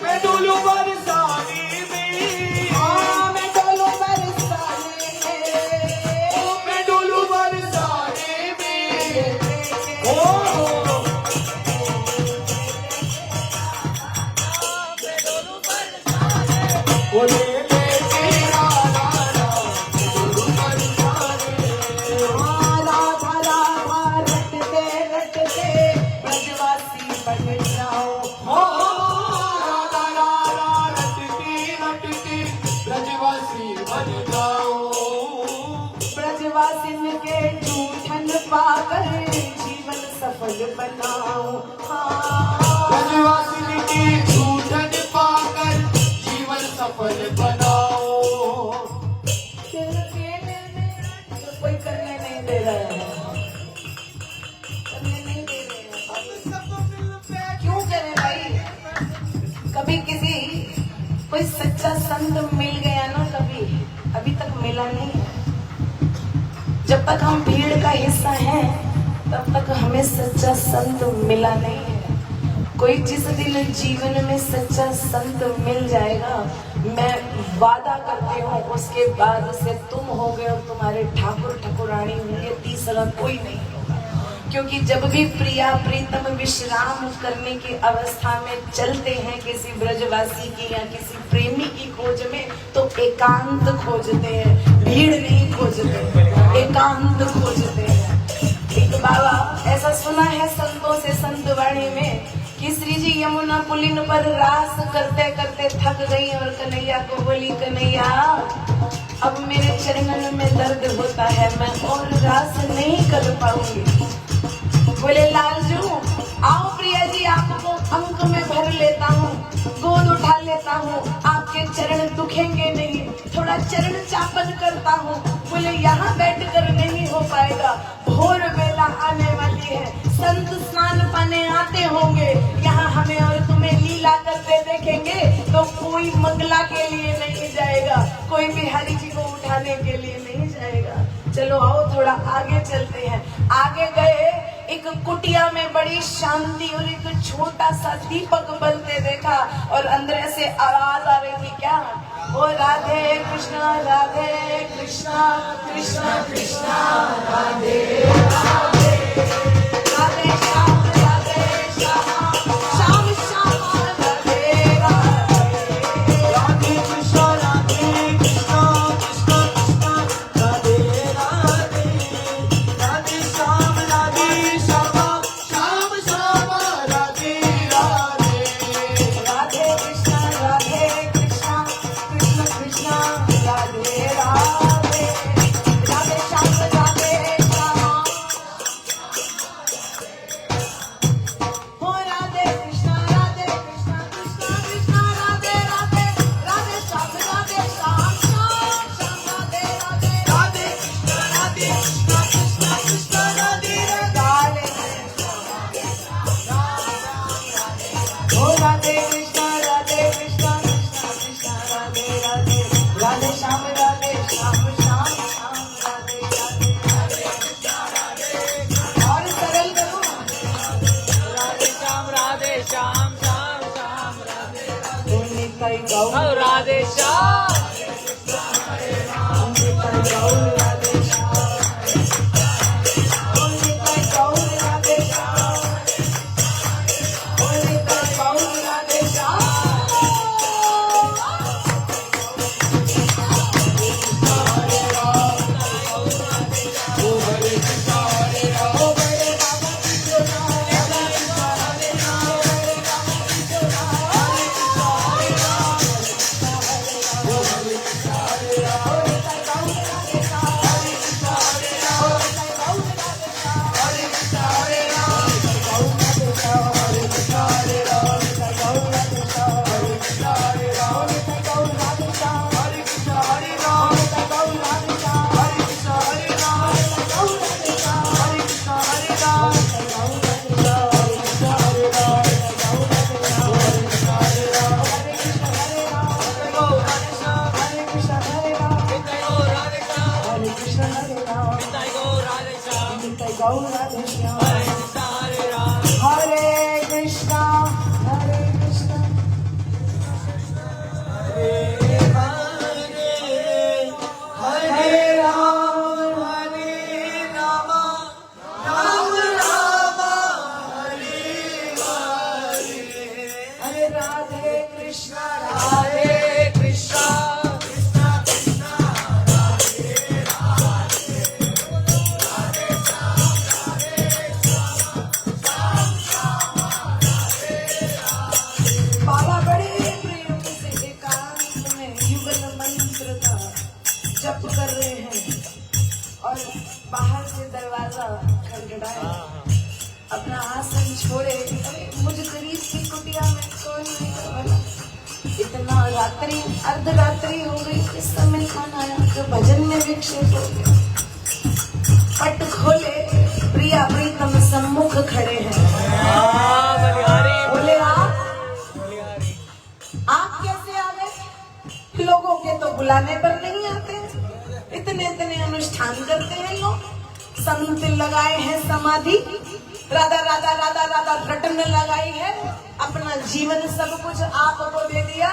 मैं डोलू बरसाने में। हाँ मैं डोलू बरसाने में। मैं डोलू बरसाने में। ओ ओ ले के राधा नाम डोलू बरसाने में। राधा राधा रटते रटते ब्रजवासी बन जाओ। ओ राधा राधा रटती रटती बनाऊं। हाँ ब्रजवासिनी की सूझन पाकर जीवन सफल बनाओ। अकेले में तो कोई करने नहीं दे रहा है, करने नहीं दे रहे हैं। क्यों करे भाई? कभी किसी कोई सच्चा संत मिल गया ना, कभी अभी तक मिला नहीं है। जब तक हम भीड़ का हिस्सा हैं तब तक हमें सच्चा संत मिला नहीं है। कोई जिस दिन जीवन में सच्चा संत मिल जाएगा, मैं वादा करती हूँ उसके बाद से तुम होगे और तुम्हारे ठाकुर ठाकुरानी होंगे, तीसरा कोई नहीं होगा। क्योंकि जब भी प्रिया प्रीतम विश्राम करने की अवस्था में चलते हैं किसी ब्रजवासी की या किसी प्रेमी की खोज में, तो एकांत खोजते हैं, भीड़ नहीं खोजते, एकांत खोजते हैं। एक बाबा ऐसा सुना है संतों से संत वाणी में कि श्री जी यमुना पुलिन पर रास करते करते थक गई और कन्हैया को बोली, कन्हैया अब मेरे चरणों में दर्द होता है, मैं और रास नहीं कर पाऊंगी। बोले लालजू आओ प्रिया जी, आपको अंक में भर लेता हूँ, गोद उठा लेता हूँ, आपके चरण दुखेंगे नहीं, थोड़ा चरण चापन करता हूँ। बोले यहाँ बैठकर नहीं हो पाएगा, भोर बेला आने वाली है, संत स्नान पाने आते होंगे, यहाँ हमें और तुम्हें लीला करते देखेंगे तो कोई मंगला के लिए नहीं जाएगा, कोई बिहारी जी को उठाने के लिए नहीं जाएगा। चलो आओ थोड़ा आगे चलते हैं। आगे गए, एक कुटिया में बड़ी शांति और एक छोटा सा दीपक बलते देखा और अंदर से आवाज आ रही थी, क्या? ओ राधे कृष्णा कृष्णा कृष्णा राधे राधे, राधे श्याम श्याम श्याम राधे राधे, राधे कृष्णा कृष्णा कृष्णा राधे राधे, राधे श्याम श्याम श्याम श्याम राधे राधे, राधे कृष्णा कृष्णा कृष्णा राधे राधे, राधे श्याम हो राधे कृष्णा कृष्णा कृष्णा राधे राधे, राधे श्याम श्याम श्याम राधे राधे, राधे कृष्णा कृष्णा कृष्णा राधे राधे, हो राधे कृष्णा कृष्णा कृष्णा राधे राधे, राधे श्याम श्याम श्याम राधे राधे, और सरल करूं, राधे श्याम श्याम श्याम राधे बोलने का ही गाऊं, राधे राधे श्याम बोलने का ही गाऊं, राधे श्याम, बोलने का ही गाऊं, राधे श्याम, बोलने का ही गाऊं, राधे श्याम। हरे कृष्णा हरे राम राम राम हरे हरे, हरे राधे कृष्णा राधे कृष्णा बाबा बड़े प्रेम से एकांत में युगल मंत्र का जप कर रहे हैं और बाहर से दरवाजा खटखटाया, अपना हाथ इतना रात्रि अर्धरात्रि हो गई, इस समय कौन आया जो भजन में विक्षेप हो गया। पट खोले, प्रिया प्रीतम सम्मुख खड़े हैं। बोले आप कैसे आ गए? लोगों के तो बुलाने पर नहीं आते, इतने इतने अनुष्ठान करते हैं लोग। संत लगाए हैं समाधि, राधा राधा राधा राधा रटन लगाई है, अपना जीवन सब कुछ आपको दे दिया।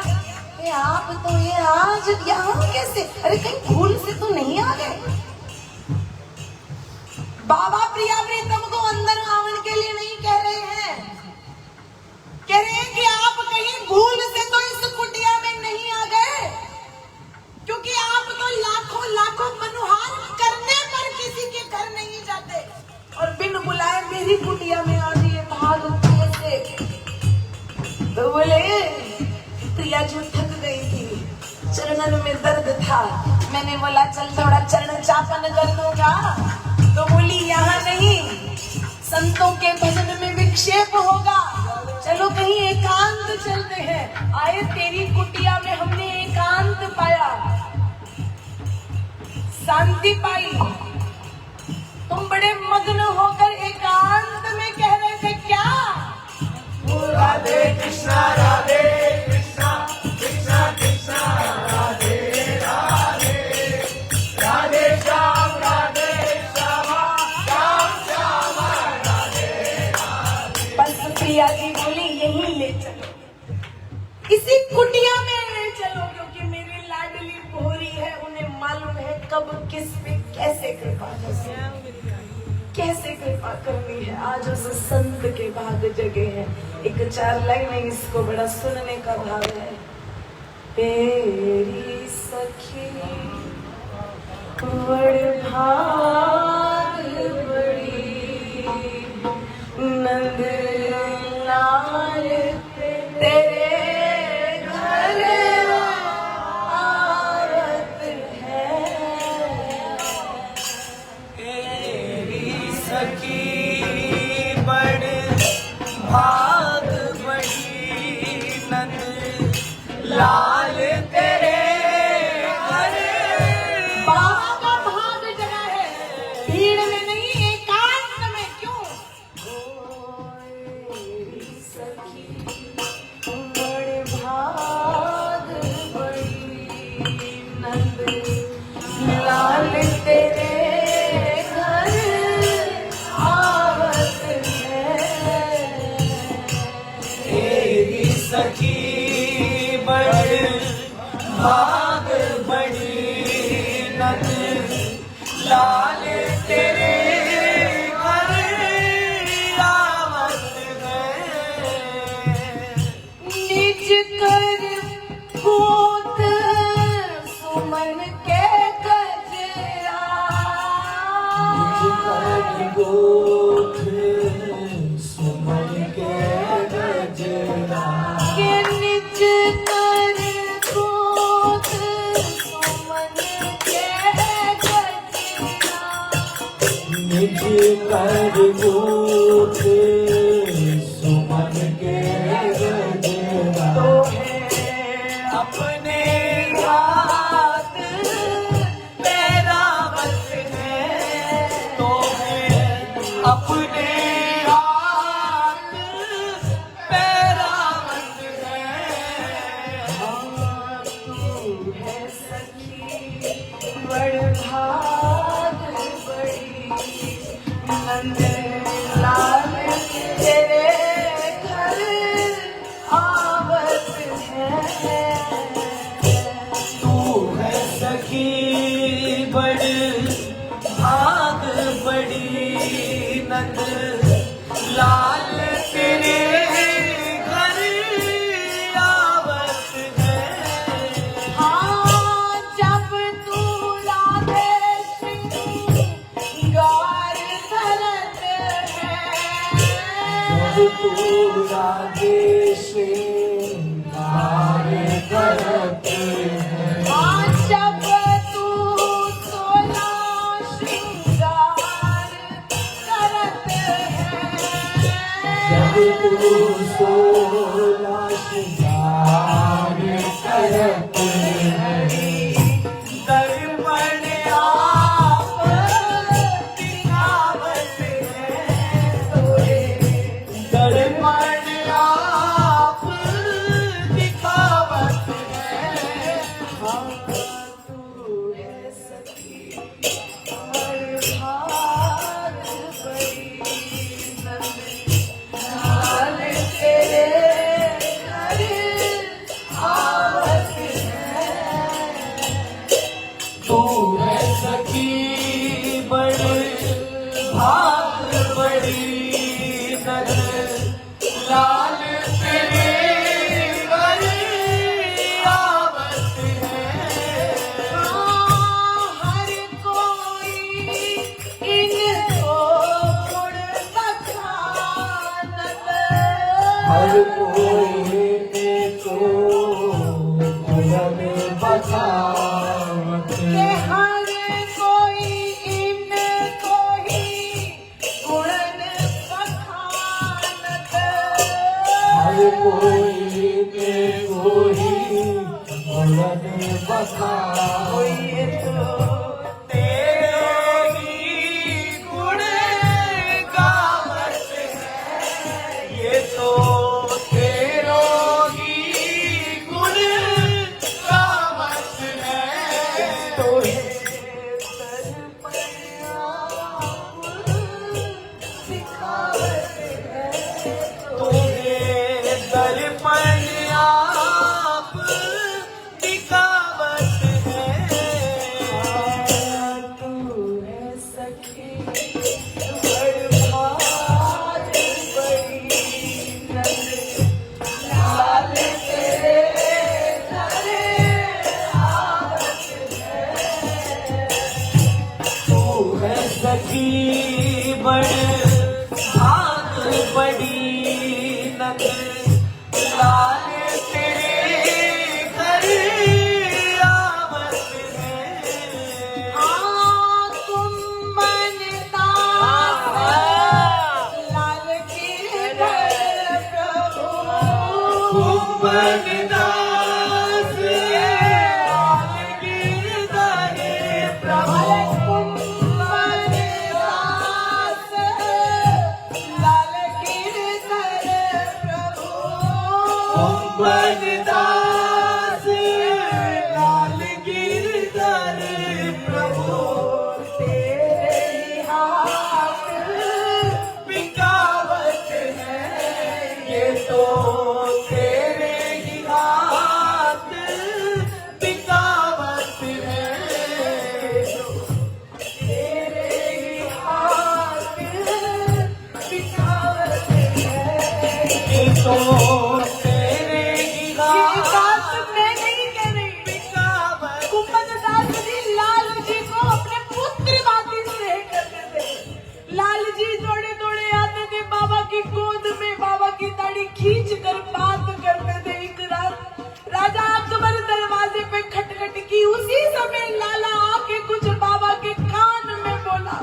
ये आप तो ये आज यहाँ कैसे? अरे कहीं भूल से तो नहीं आ गए? बाबा प्रिया प्रीतम को अंदर आवन के लिए नहीं कह रहे हैं, कह रहे हैं कि आप कहीं भूल से तो इस कुटिया में नहीं आ गए, क्योंकि आप तो लाखों लाखों मनुहार करने पर किसी के घर नहीं जाते, और बिन बुलाए मेरी कुटिया में आ दिए भाग कैसे? तो बोले प्रिया जो थक गई थी, चरणन में दर्द था, मैंने बोला चल थोड़ा चरण चापन कर दूंगा। तो बोली यहाँ नहीं, संतों के भजन में विक्षेप होगा, चलो कहीं एकांत चलते हैं। आए तेरी कुटिया में हमने एकांत पाया, शांति पाई। तुम बड़े मग्न होकर एकांत में कह रहे थे क्या? राधे कृष्णा राधे कृष्णा कृष्णा कृष्णा राधे राधे राधे श्याम राधे श्यामा श्याम श्यामा राधे राधे। बस प्रिया जी बोली यहीं ले चलो, इसी कुटिया में ले चलो, क्योंकि मेरी लाडली भोरी है, उन्हें मालूम है कब किस पे कैसे कृपा करनी, कैसे कृपा करनी है। आज उस संत के भाग जगे हैं। एक 4 लाइन में इसको बड़ा सुनने का भाव है। तेरी सखी बड़ भाग बड़ी, नंद लाल तेरे घर आवत है। तेरी सखी बड़ भाग बड़ी, नंद लाल तेरे घर। बाबा का भाग जगा है, भीड़ में नहीं, एकांत में। क्यों? तेरी सखी बड़ भाग बड़ी, नंद लाल तेरे घर आवत है। तेरी सखी बड़ भाग बड़ी, नंद लाल तेरे घर आवत है। निज कर पूत सुमन के गजरा, गोख सुमन के गजरा। के निज कर पूत सुमन के गजरा। निज कर गोख सुमन के गजरा। तो है अपने हाथ पैरावत है, तो है अपने हाथ पैरावत है। तू है सखी बड़ भाग बड़ी, नंद लाल तेरे घर आवत है। तू है सखी बड़ भाग बड़ी, नंद लाल तेरे घर आवत है। हाँ जब तू राधे श्रृंगार धरत है, तू राधे श्रृंगार करत है। हाँ जब तू सोला श्रृंगार करत है। जब तू सोला बखावत के हर कोई इनको ही गुण बखानत। हर कोई के कोई गुणन बखावत ये तो तेरे ही गुण गावत है, ये तो तेरो ही गुण गावत है। तोहे दर्पण आप दिखावत है, तोहे दर्पण आप दिखावत है। तू है सखी बड़भाग बड़ी नंद, लाल तेरे घर आवत है। तू है सखी बड़ भाग बड़ी नंद, लाल तेरे घर आवत है। तुम मनदास लाल की प्रभु। कुंभनदास लाल गिरधर प्रभु। कुंभनदास लाल गिरधर प्रभु। कुंभनदास लाल गिरधर प्रभु। तेरे ही हाथ बिकावत है, ये तो तेरे ही हाथ बिकावत है। तेरे ही हाथ बिछावत है। ये तो तेरे ही ये हाथ बात मैं नहीं कह रही। बिकावत। कुंभनदास जी लाल जी को अपने पुत्र भांति स्नेह करते थे। लाल जी दौड़े दौड़े आते थे बाबा की गोद में, बाबा की दाढ़ी खींच कर बात करते थे। एक रात राजा अकबर दरवाजे पे खटखट की, उसी समय लाला आके कुछ बाबा के कान में बोला।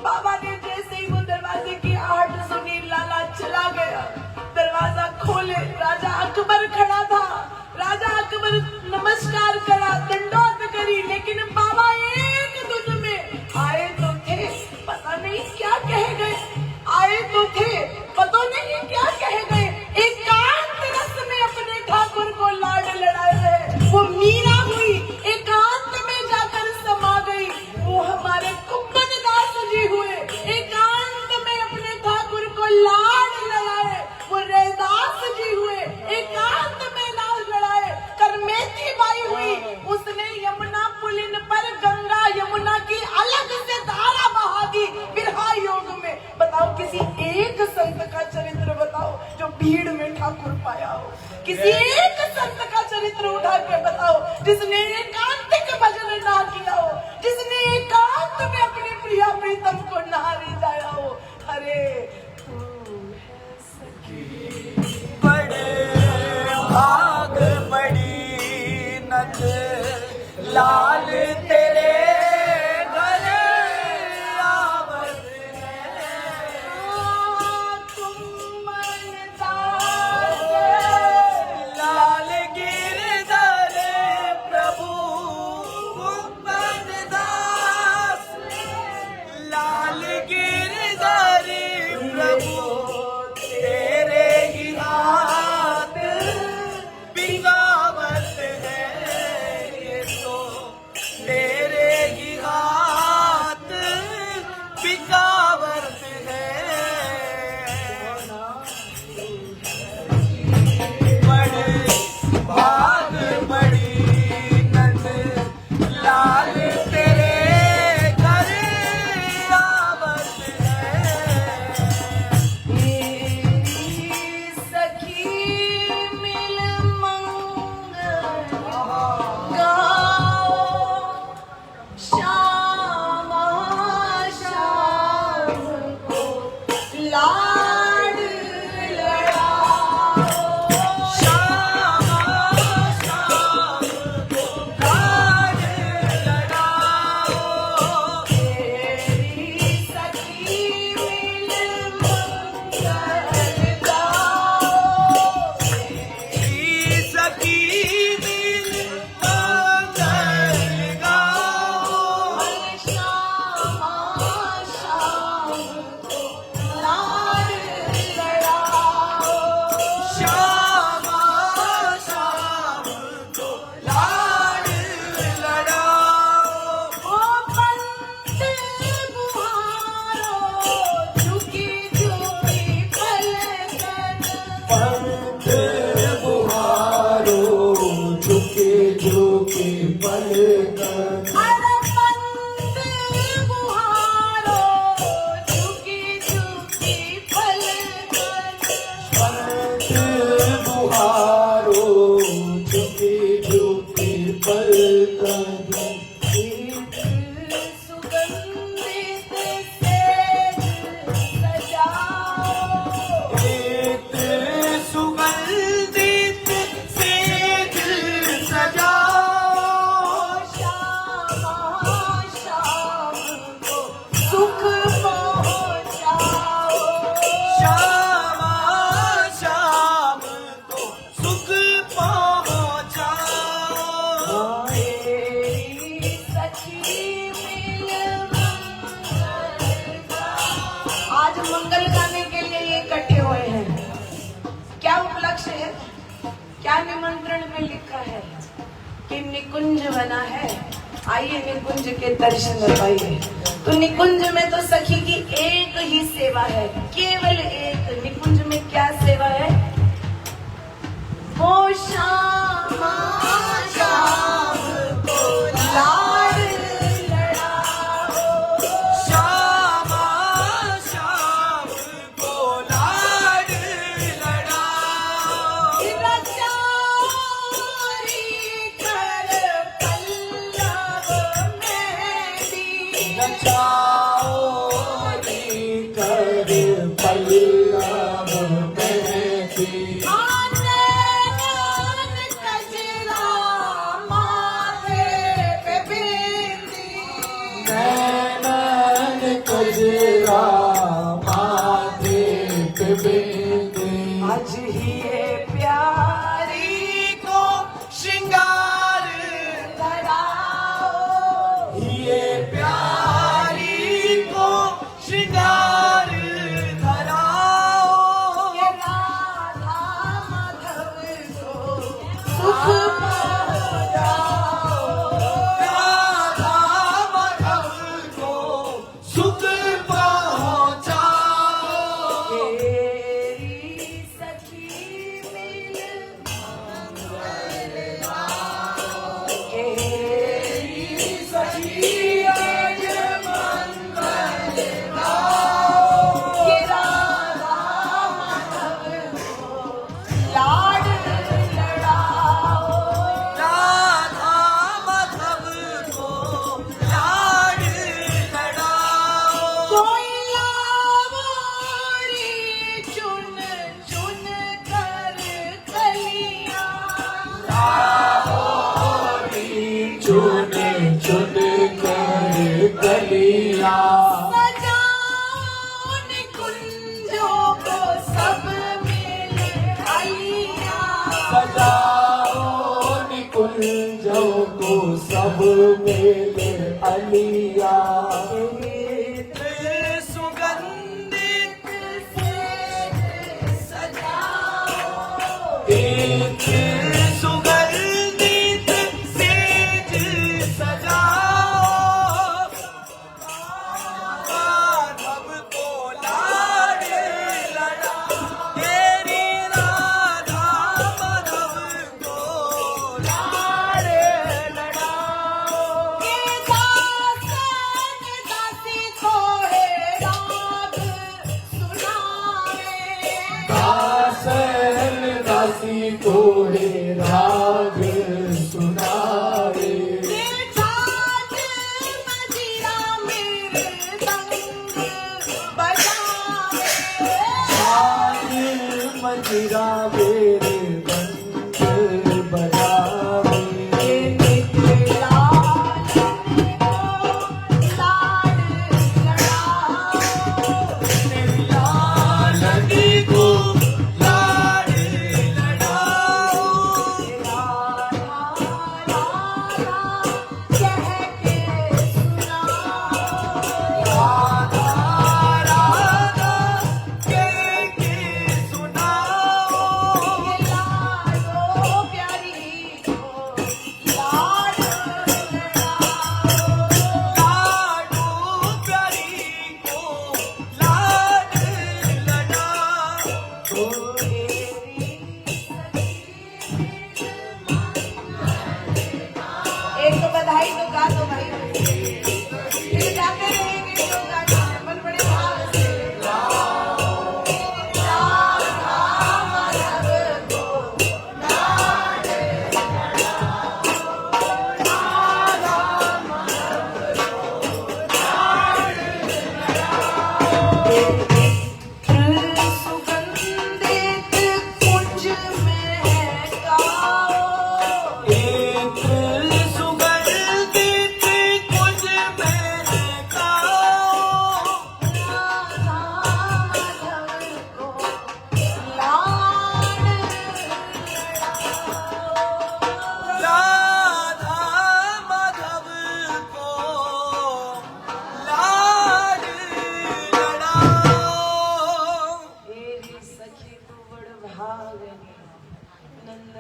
बाबा ने जैसे ही वो दरवाजे की आहट सुनी, लाला चला गया। दरवाजा खोले, राजा अकबर खड़ा था। राजा अकबर नमस्कार करा, दंडौत करी, लेकिन बाबा एक धुन में आए तो थे, पता नहीं क्या कह गए। आए तो थे, पता नहीं क्या कह गए। एकांत रस में अपने ठाकुर को लाड लड़ाए रहे। वो मीरा हुई, एकांत में जाकर समा गई। वो हमारे कुंभनदास जी हुए, एकांत में अपने ठाकुर को लाड लड़ाए। वो रैदास जी हुए, एकांत में लाड लड़ाए। करमेती बाई हुई, उसने यमुना पुलिन पर गंगा यमुना की अलग से धारा बहा दी विरहा योग में। बताओ किसी एक संत का चरित्र बताओ जो भीड़ में ठाकुर पाया हो। किसी एक संत का चरित्र उठा के बताओ जिसने एकांतिक भजन ना किया हो, जिसने एकांत में अपनी प्रिया प्रीतम को ना रिझाया हो। अरे तू है सखी बड़े भाग बड़ी नंद, लाल तेरे घर आवत है। लाल गिरधर प्रभु। कुंभनदास लाल क्या निमंत्रण में लिखा है कि निकुंज बना है, आइए निकुंज के दर्शन पाइए। तो निकुंज में तो सखी की एक ही सेवा है, केवल एक। निकुंज में क्या सेवा है? वो शाम शाम को लाड लड़ाओ, श्यामा श्याम को लाड लड़ाओ। रचारी कर पल्लव मेहंदी, नचाओरी कर पल्लव मेहंदी। आनन कजरा माथे पे बिंदी, नैनन कजरा माथे पे बिंदी। आज ही ये प्यारी को श्रृंगार कराओ, ये प्यारी को श्रृंगार कराओ। ये राधा माधव को सुख पहुंचाओ। राधा माधव को सुख पहुंचाओ। तेरी सखी मिल तेरी सखी आज मंगल गाओ। ये राधा माधव को लाड लड़ाओ, राधा माधव को लाड लड़ाओ। कोई लावणी चुन चुन कर कलियां, चुन चुन कर गलियां। सजाओ निकुंजों को सब मिल आलियां। सजाओ निकुंजों को सब मेले अलिया। सुगंधित से सजाओ, एक सुगंधित सेज सजाओ। माधव को लाड लड़ाओ, तेरी राधा माधव को लाड लड़ाओ। ये दासन दासी को है राग सुनावे, दासन दासी को हे राग सुनावे। ये छाछ मजीरा मृदंग बजावे। आज मंजिरा मेरे बंद बजावे। ये निकला को लाड लड़ाओ, लाल नदी को लाड लड़ाओ।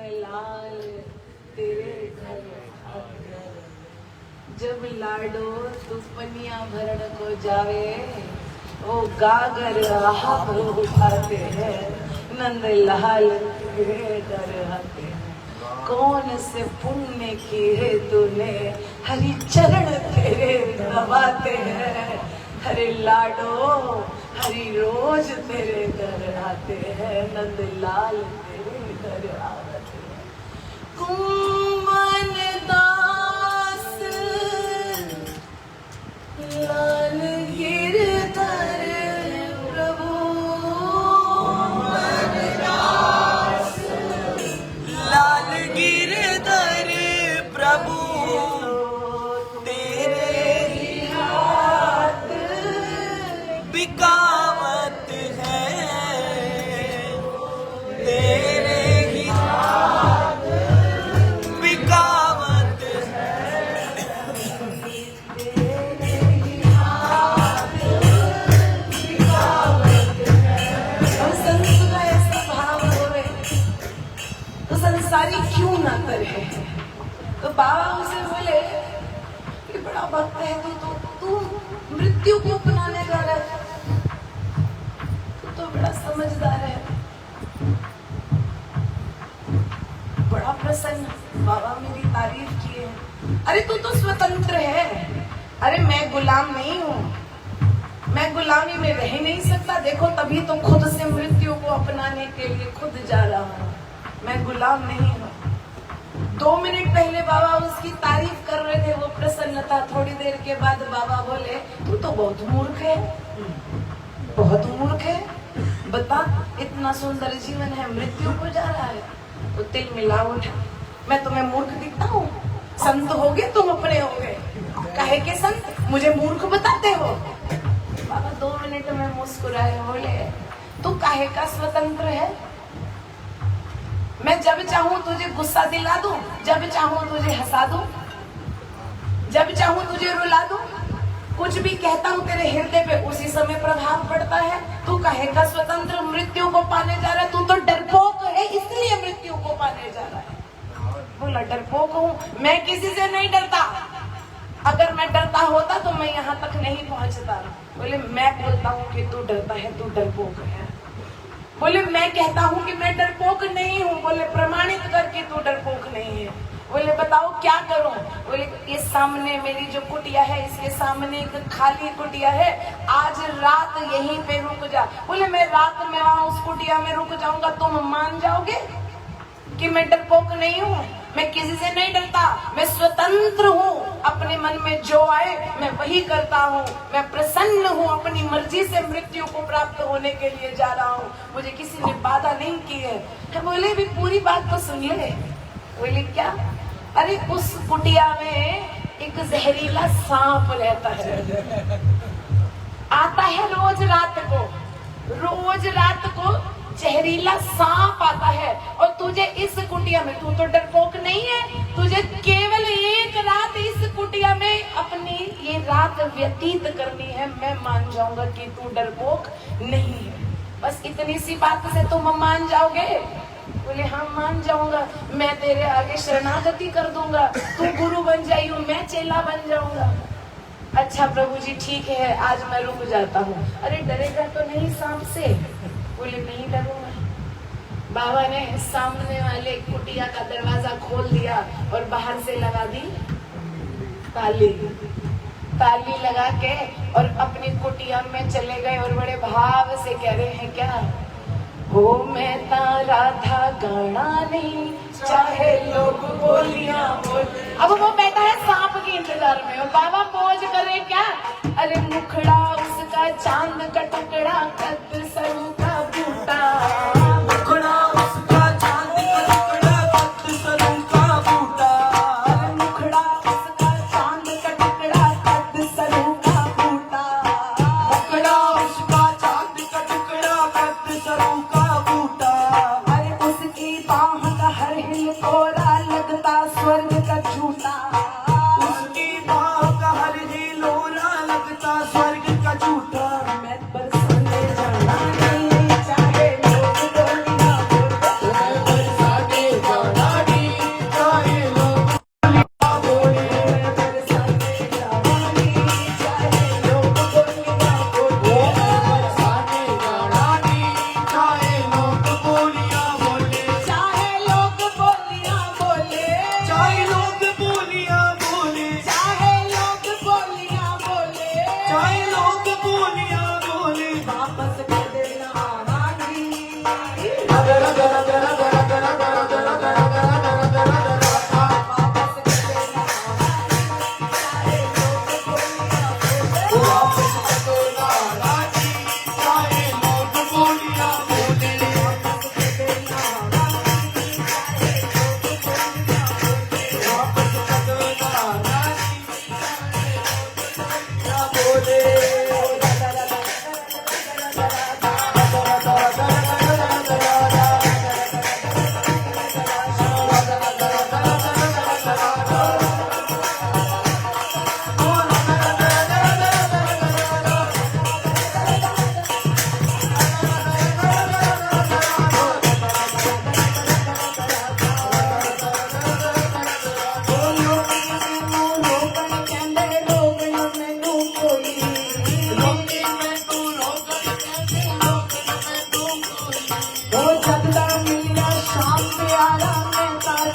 लाल तेरे घर आकर, जब लाडो तू पनिया भरण को जावे, वो गागर हाथ उठाते हैं, नंद लाल तेरे घर आते हैं। कौन से पुण्य किए तूने, हरि चरण तेरे दबाते हैं। हरे लाडो हरि रोज तेरे घर आते हैं, नंद लाल तेरे घर आते हैं। कुमन दास लाल गिरधर प्रभु, लाल गिरधर प्रभु तेरे ही हाथ बिकावत है, तेरे ही हाथ बिकावत है। और संत का ऐसा भाव होवे तो संसारी क्यों ना करे। तो बाबा उसे बोले कि बड़ा भक्त है तू मृत्यु को अपनाने जा रहा है, तू तो बड़ा समझदार है, बड़ा प्रसन्न। बाबा मेरी तारीफ किए। अरे तू तो स्वतंत्र है। अरे मैं गुलाम नहीं हूँ, मैं गुलामी में रह नहीं सकता। देखो तभी तो खुद से मृत्यु को अपनाने के लिए खुद जा रहा हूँ, मैं गुलाम नहीं हूँ। 2 मिनट पहले बाबा उसकी तारीफ कर रहे थे, वो प्रसन्न था। थोड़ी देर के बाद बाबा बोले तू तो बहुत मूर्ख है, बहुत मूर्ख है। बता इतना सुंदर जीवन है, मृत्यु को जा रहा है। तो तिल मिला उठा, मैं तुम्हें मूर्ख दिखता हूँ? संत होगे तुम अपने होगे, काहे के संत मुझे मूर्ख बताते हो? बाबा 2 मिनट में मुस्कुराए, बोले तू काहे का स्वतंत्र है? मैं जब चाहूं तुझे गुस्सा दिला दूं, जब चाहूं तुझे हंसा दूं, जब चाहूं तुझे रुला दूं। कुछ भी कहता हूं तेरे हृदय पे उसी समय प्रभाव पड़ता है। तू काहे का स्वतंत्र मृत्यु को पाने जा रहा है? तू तो डरपोक है, इसलिए मृत्यु को पाने जा रहा है। बोला डरपोक हूं मैं, किसी से नहीं डरता। अगर मैं डरता होता तो मैं यहाँ तक नहीं पहुंचता। बोले मैं बोलता हूँ कि तू डरता है, तू डरपोक है। बोले मैं कहता हूँ कि मैं डरपोक नहीं हूँ। बोले प्रमाणित करके तू डरपोक नहीं है। बोले बताओ क्या करूं? बोले ये सामने मेरी जो कुटिया है, इसके सामने एक खाली कुटिया है, आज रात यहीं पे रुक जा। बोले मैं रात में वहां उस कुटिया में रुक जाऊंगा, तुम मान जाओगे कि मैं डरपोक नहीं हूँ? मैं किसी से नहीं डरता, मैं स्वतंत्र हूँ। अपने मन में जो आए मैं वही करता हूँ। मैं प्रसन्न हूँ, अपनी मर्जी से मृत्यु को प्राप्त होने के लिए जा रहा हूँ। मुझे किसी ने बाधा नहीं की है। बोले भी पूरी बात तो सुन ले। बोले क्या? अरे उस कुटिया में एक जहरीला सांप रहता है, आता है रोज रात को जहरीला सांप आता है। और तुझे इस कुटिया में, तू तो डरपोक नहीं है, तुझे केवल एक रात इस कुटिया में अपनी ये रात व्यतीत करनी है। मैं मान जाऊंगा कि तू डरपोक नहीं है। बस इतनी सी बात से तुम मान जाओगे? बोले हाँ मान जाऊंगा। मैं तेरे आगे शरणागति कर दूंगा, तू गुरु बन जाइयो, मैं चेला बन जाऊंगा। अच्छा प्रभु जी ठीक है, आज मैं रुक जाता हूँ। अरे डरेगा तो नहीं सांप से? बोले नहीं डरूंगा। बाबा ने सामने वाले कुटिया का दरवाजा खोल दिया और बाहर से लगा दी ताली लगा के, और अपनी कुटिया में चले गए। और बड़े भाव से कह रहे हैं क्या? हो मैं तारा था गाना नहीं, चाहे लोग बोलियां बोल। अब वो बैठा है सांप के इंतजार में और बाबा पहुंच करे क्या? अरे मुखड़ा उसका चांद का टुकड़ा, कद सरू का बूटा। मुखड़ा उसका चांद का टुकड़ा, कद सरू का बूटा। मुखड़ा उसका चांद का टुकड़ा, कद सरू का बूटा। मुखड़ा उसका चांद का टुकड़ा, कद सरू का बूटा। अरे उसकी बाह का हर हिल कोरा, लगता स्वर्ग का झूठा। उसकी बाह का हर हिलोरा, लगता स्वर्ग का झूठा। मैं बरसाने जाना नहीं, चाहे लोग बोलियां बोल। मैं बरसाने जाना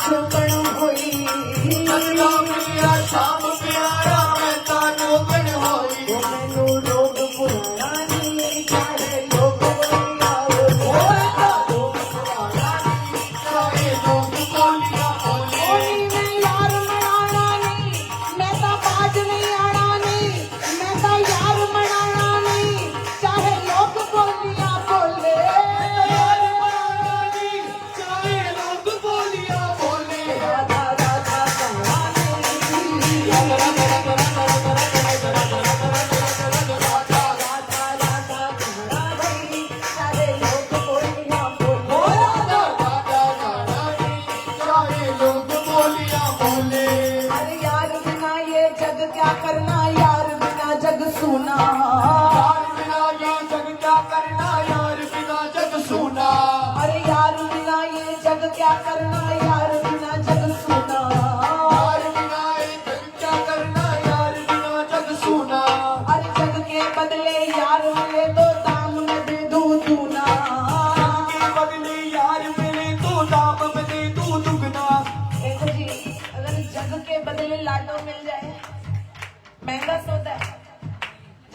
चौकड़ होई सतला मिलिया शाम प्यारा मैं तानो गण होई मैनू लोग पुराना नहीं चाहे लोग बोलिया चाहे लोग बोलिया बोले ओनी मैं यार मनाना नहीं मैं तो बाज नहीं आना नहीं मैं तो यार मनाना नहीं चाहे लोग बोलिया बोले यार मनानी चाहे लोग बोलिया बोले राधा राधा कहानी राधा राधा कहानी चाहे लोग बोलिया बोले चाहे लोग बोलिया बोले अरे यार बिना ये जग क्या करना यार बिना जग सुना यार बिना ये जग क्या करना यार बिना जग सुना अरे यार बिना ये जग क्या करना यार बिना जग सुना यार बिना ये जग क्या करना यार बिना जग सुना अरे जग के बदले यार मिले तो दाम न दे दूं दूना के बदले यार मिले तो दाम में दे दूं दुगना देखो जी अगर जग के बदले लाडो मिल जाए महंगा सौदा है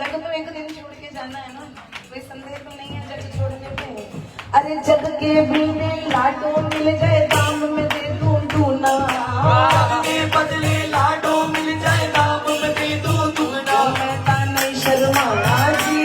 जग तो एक दिन छोड़ के जाना है ना कोई संदेह तो नहीं है जग छोड़ने पे अरे जग के बिना लाडो मिल जाए दाम में दे दूं दूना के बदले लाडो मिल जाए दाम में दे दूं दुगना मैं ता नहीं शर्माना जी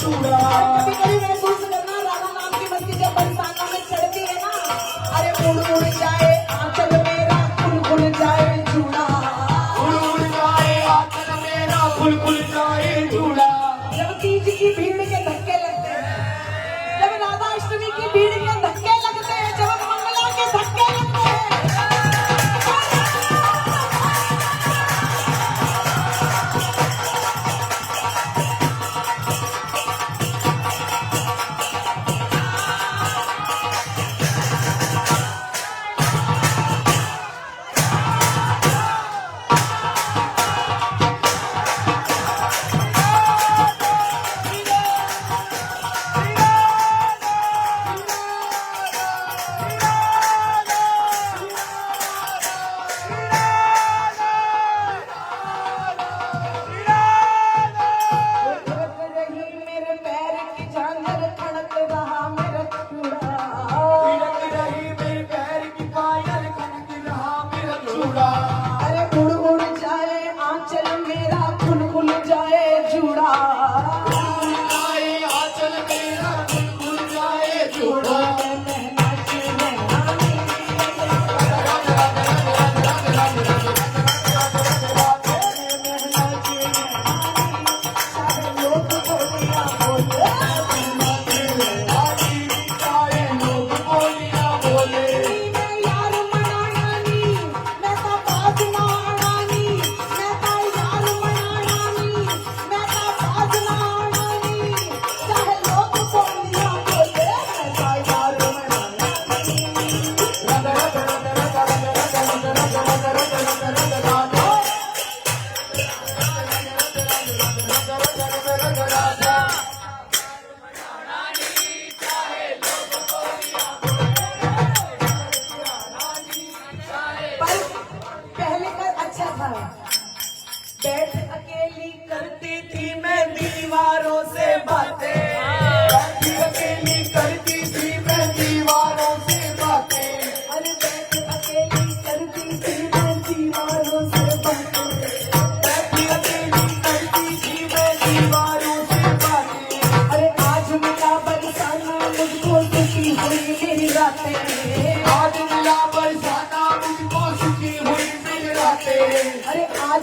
कभी-कभी महसूस करना राधा नाम की मस्ती जब बरसाना में चढ़ती है ना अरे उड़ उड़ जाए आंचल मेरा खुल खुल जाए चूड़ा उड़ जाए आंचल मेरा खुल खुल जाए चूड़ा जब तीज की भीड़ के धक्के लगते हैं जब राधा अष्टमी की भीड़ के धक्के लगते हैं जब मंगला के धक्के लगते हैं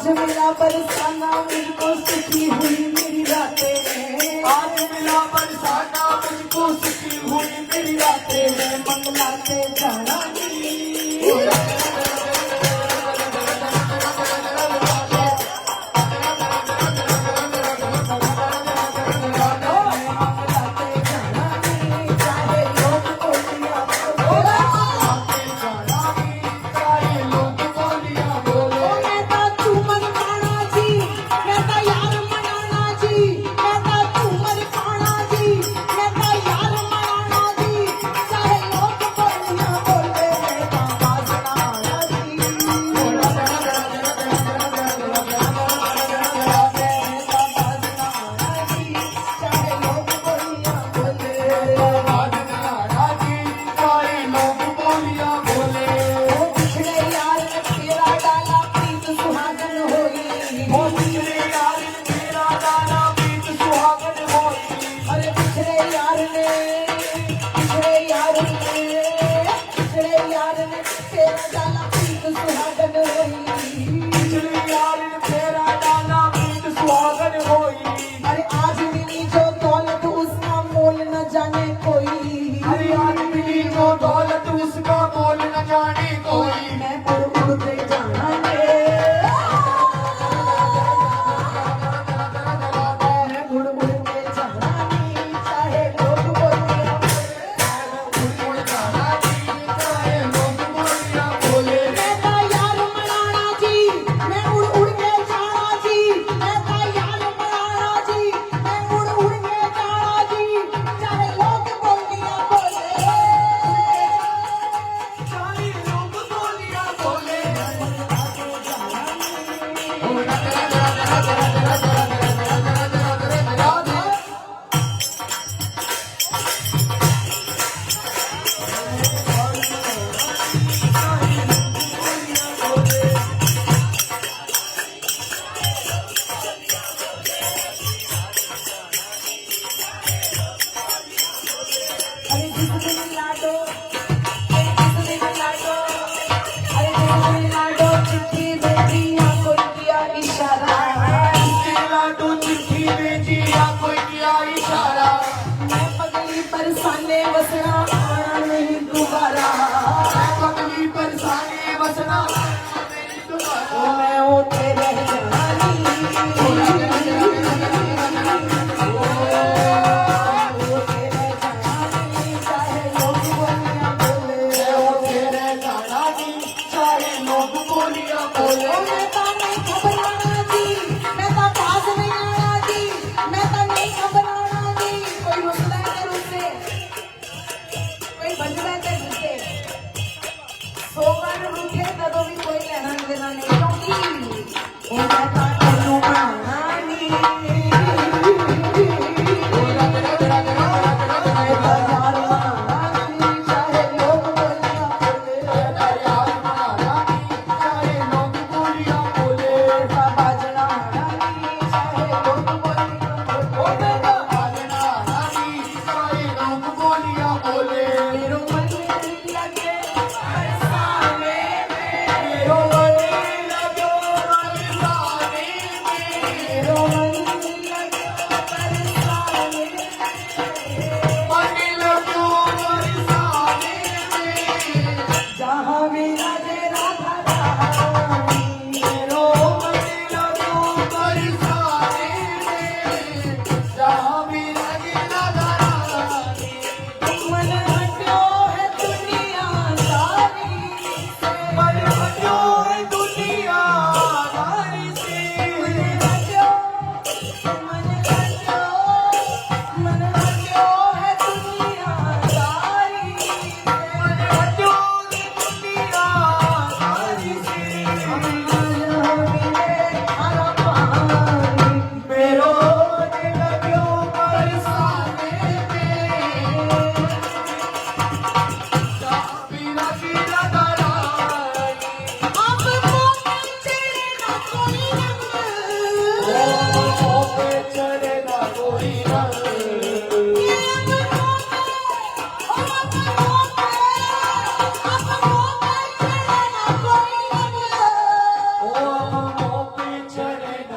आज मिला बरसाना मुझको सुखी हुई मेरी रातें, आज मिला बरसाना मुझको सुखी हुई मेरी रातें, मंगला से जाना दौलत उसका मोल न जाने कोई, मैं उड़ के जाना मैं उड़ के जाना चाहे लोग बोलिया चाहे लोग बोलिया बोले। मैं तो यार मनाना जी, मैं उड़ के जाना जी, मैं तो यार मनाना जी, मैं उड़ के जाना जी, चाहे लोग बोलिया बोले। चाहे लोग बोलिया बोले। अरे जिस दिन लाडो, जिस दिन लाडो, अरे जिस दिन लाडो चिट्ठी भेजी या कोई किया इशारा, लाडो चिट्ठी भेजी या कोई किया इशारा, मैं पगली बरसाने बसना आना नहीं दोबारा, पगली बरसाने बसना ओ मैं होते रह जानी, होते रह जानी, चाहे लोग बोलिया बोले। तेरे जाना जी, चाहे लोग बोलिया बोले। ओ मैं तो नहीं घबराना जी, मैं तो पास नहीं आना जी, मैं तो नहीं घबराना जी। कोई मसला है उससे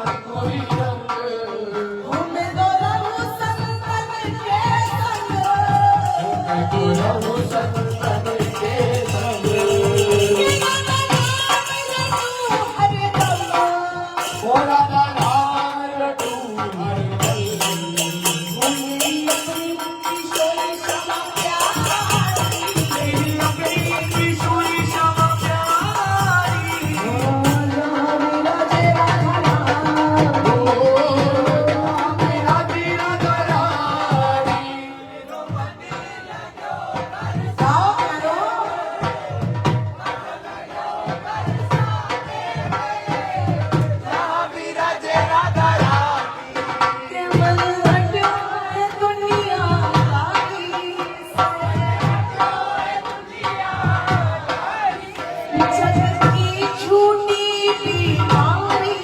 कोई रंग मैं तो रहूं संतन के संग मैं तो रहूं संतन के संग हरे दम भोला नाम रटू हर पल मेरी अपनी किशोरी क्षमा प्यारी मेरी अपनी किशोरी क्षमा प्यारी मेरा तेरा घरा मेरा तेरा करारी गाओ करो विराजे राधा रानी के मन हटो है दुनिया दारी से जगत की झूठी बीमारी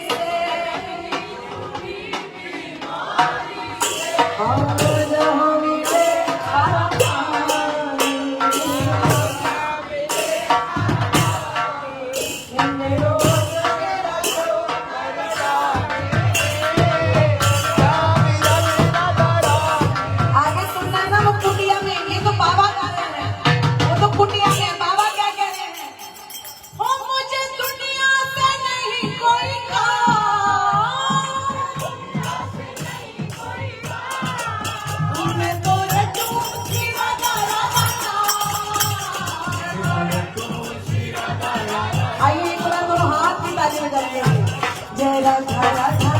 से आज हम मिले आगे सुनना है ना वो कुटिया में ये तो बाबा गा रहे हैं वो तो कुटिया में बाबा क्या कह रहे हैं हो मुझे दुनिया से नहीं कोई काम मैं तो रटू जीवा गारा आइए एक बार दोनों हाथ की ताली बजाते हैं जय राधा राधा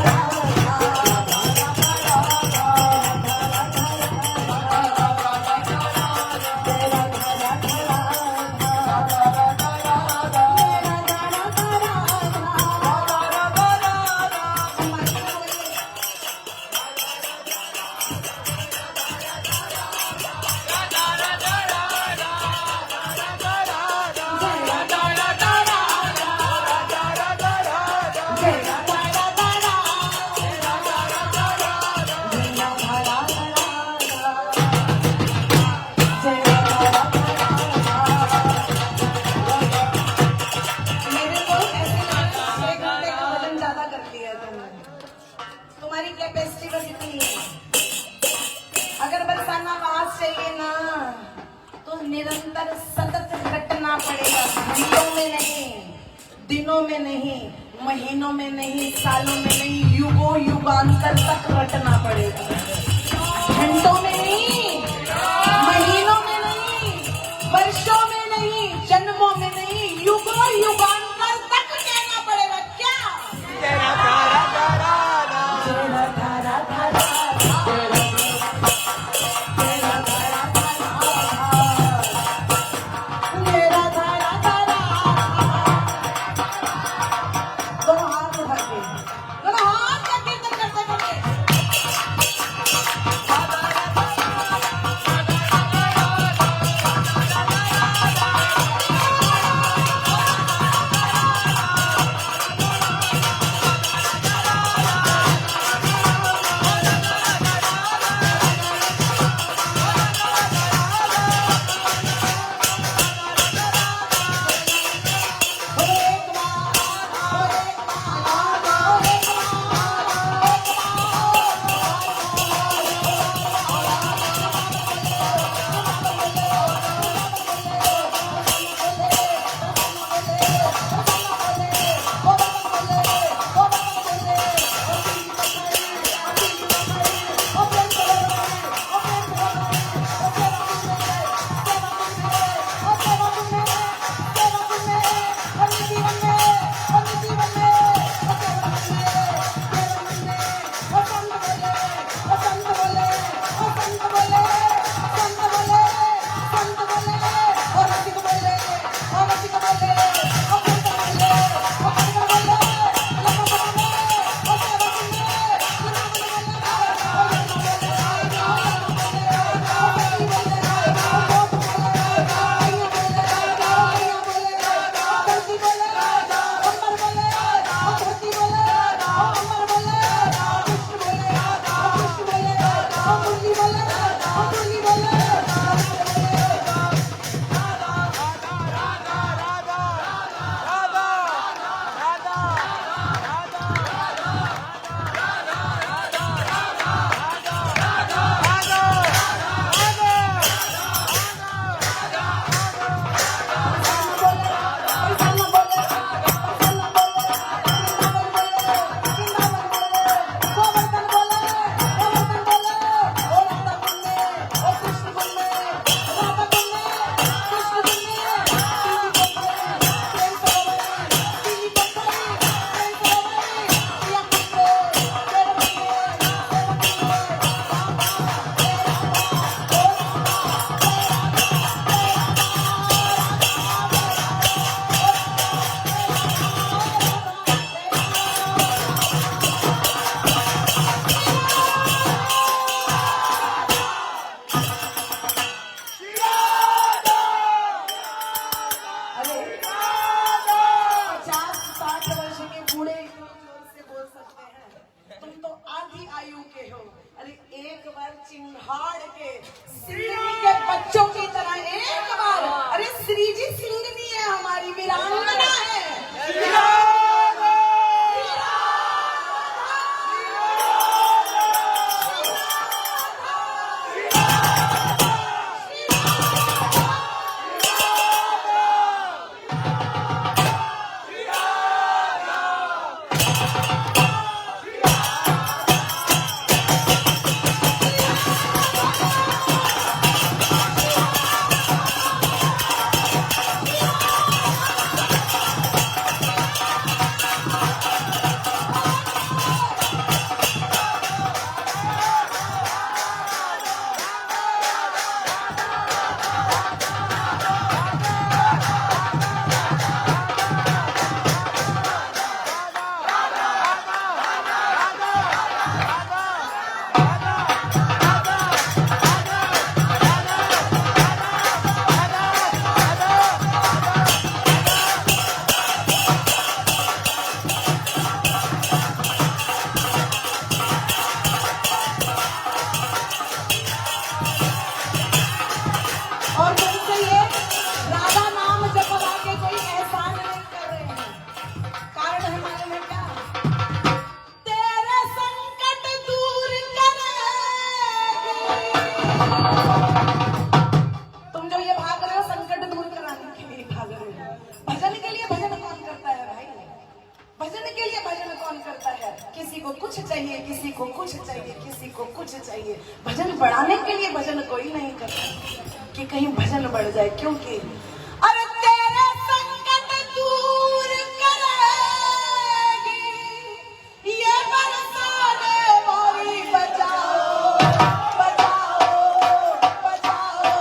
मेरे को ऐसे लगा 6 घंटे का वजन ज्यादा कर लिया तुमने तुम्हारी कैपेसिटी बस इतनी है अगर बरसाना आवाज चाहिए ना तो निरंतर सतत रटना पड़ेगा घंटों में नहीं दिनों में नहीं महीनों में नहीं सालों में नहीं युगों युगांतर तक रटना पड़ेगा घंटों में नहीं महीनों में नहीं वर्षों में नहीं जन्मों में नहीं युगों युगांतर तक कहना पड़ेगा क्या तेरा तारा तारा तेरा धारा धारा तेरा धारा धारा तेरा धारा धारा दोनों हाथ उठा के दोनों हाथ का कीर्तन करते करते के सिंदनी के बच्चों की तरह एक बार, अरे श्री जी सिंदनी है, हमारी वीरांगना है। तुम जो ये भाग रहे हो संकट दूर कराने के लिए भाग रहे हो। भजन के लिए भजन कौन करता है भाई? भजन के लिए भजन कौन करता है? किसी को कुछ चाहिए, किसी को कुछ चाहिए, किसी को कुछ चाहिए। भजन बढ़ाने के लिए भजन कोई नहीं करता कि कहीं भजन बढ़ जाए, क्योंकि अरे तेरे संकट दूर करेगी ये बरसाने मोरी बचाओ, बचाओ, बचाओ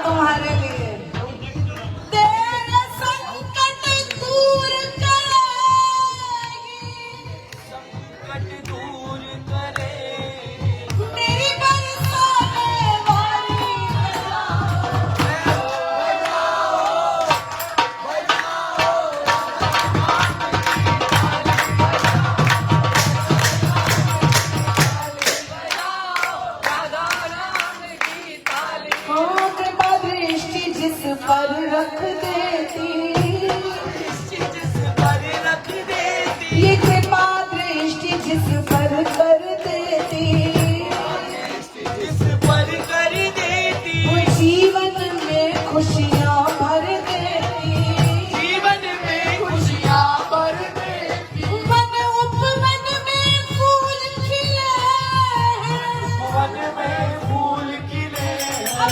तुम्हारे लिए तेरे संकट दूर करेगी, संकट दूर करेगी मेरी बरसाने वाली पर रख देती, जिस पर रख देती, ये कृपा दृष्टि जिस पर कर देती, जिस पर कर देती, वो जीवन में खुशियाँ भर देती, जीवन में खुशियाँ भर देती। मन उपवन में फूल खिले हैं, वन में फूल खिले अब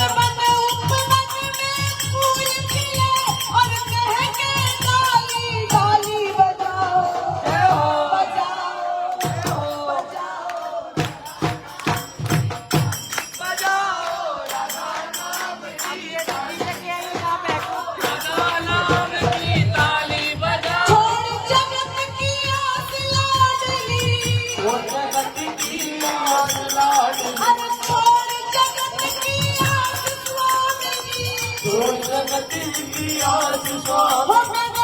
आस लाडली हर छोड़ जगत की आस स्वामी छोड़ जगत की आस स्वामी हो भगवान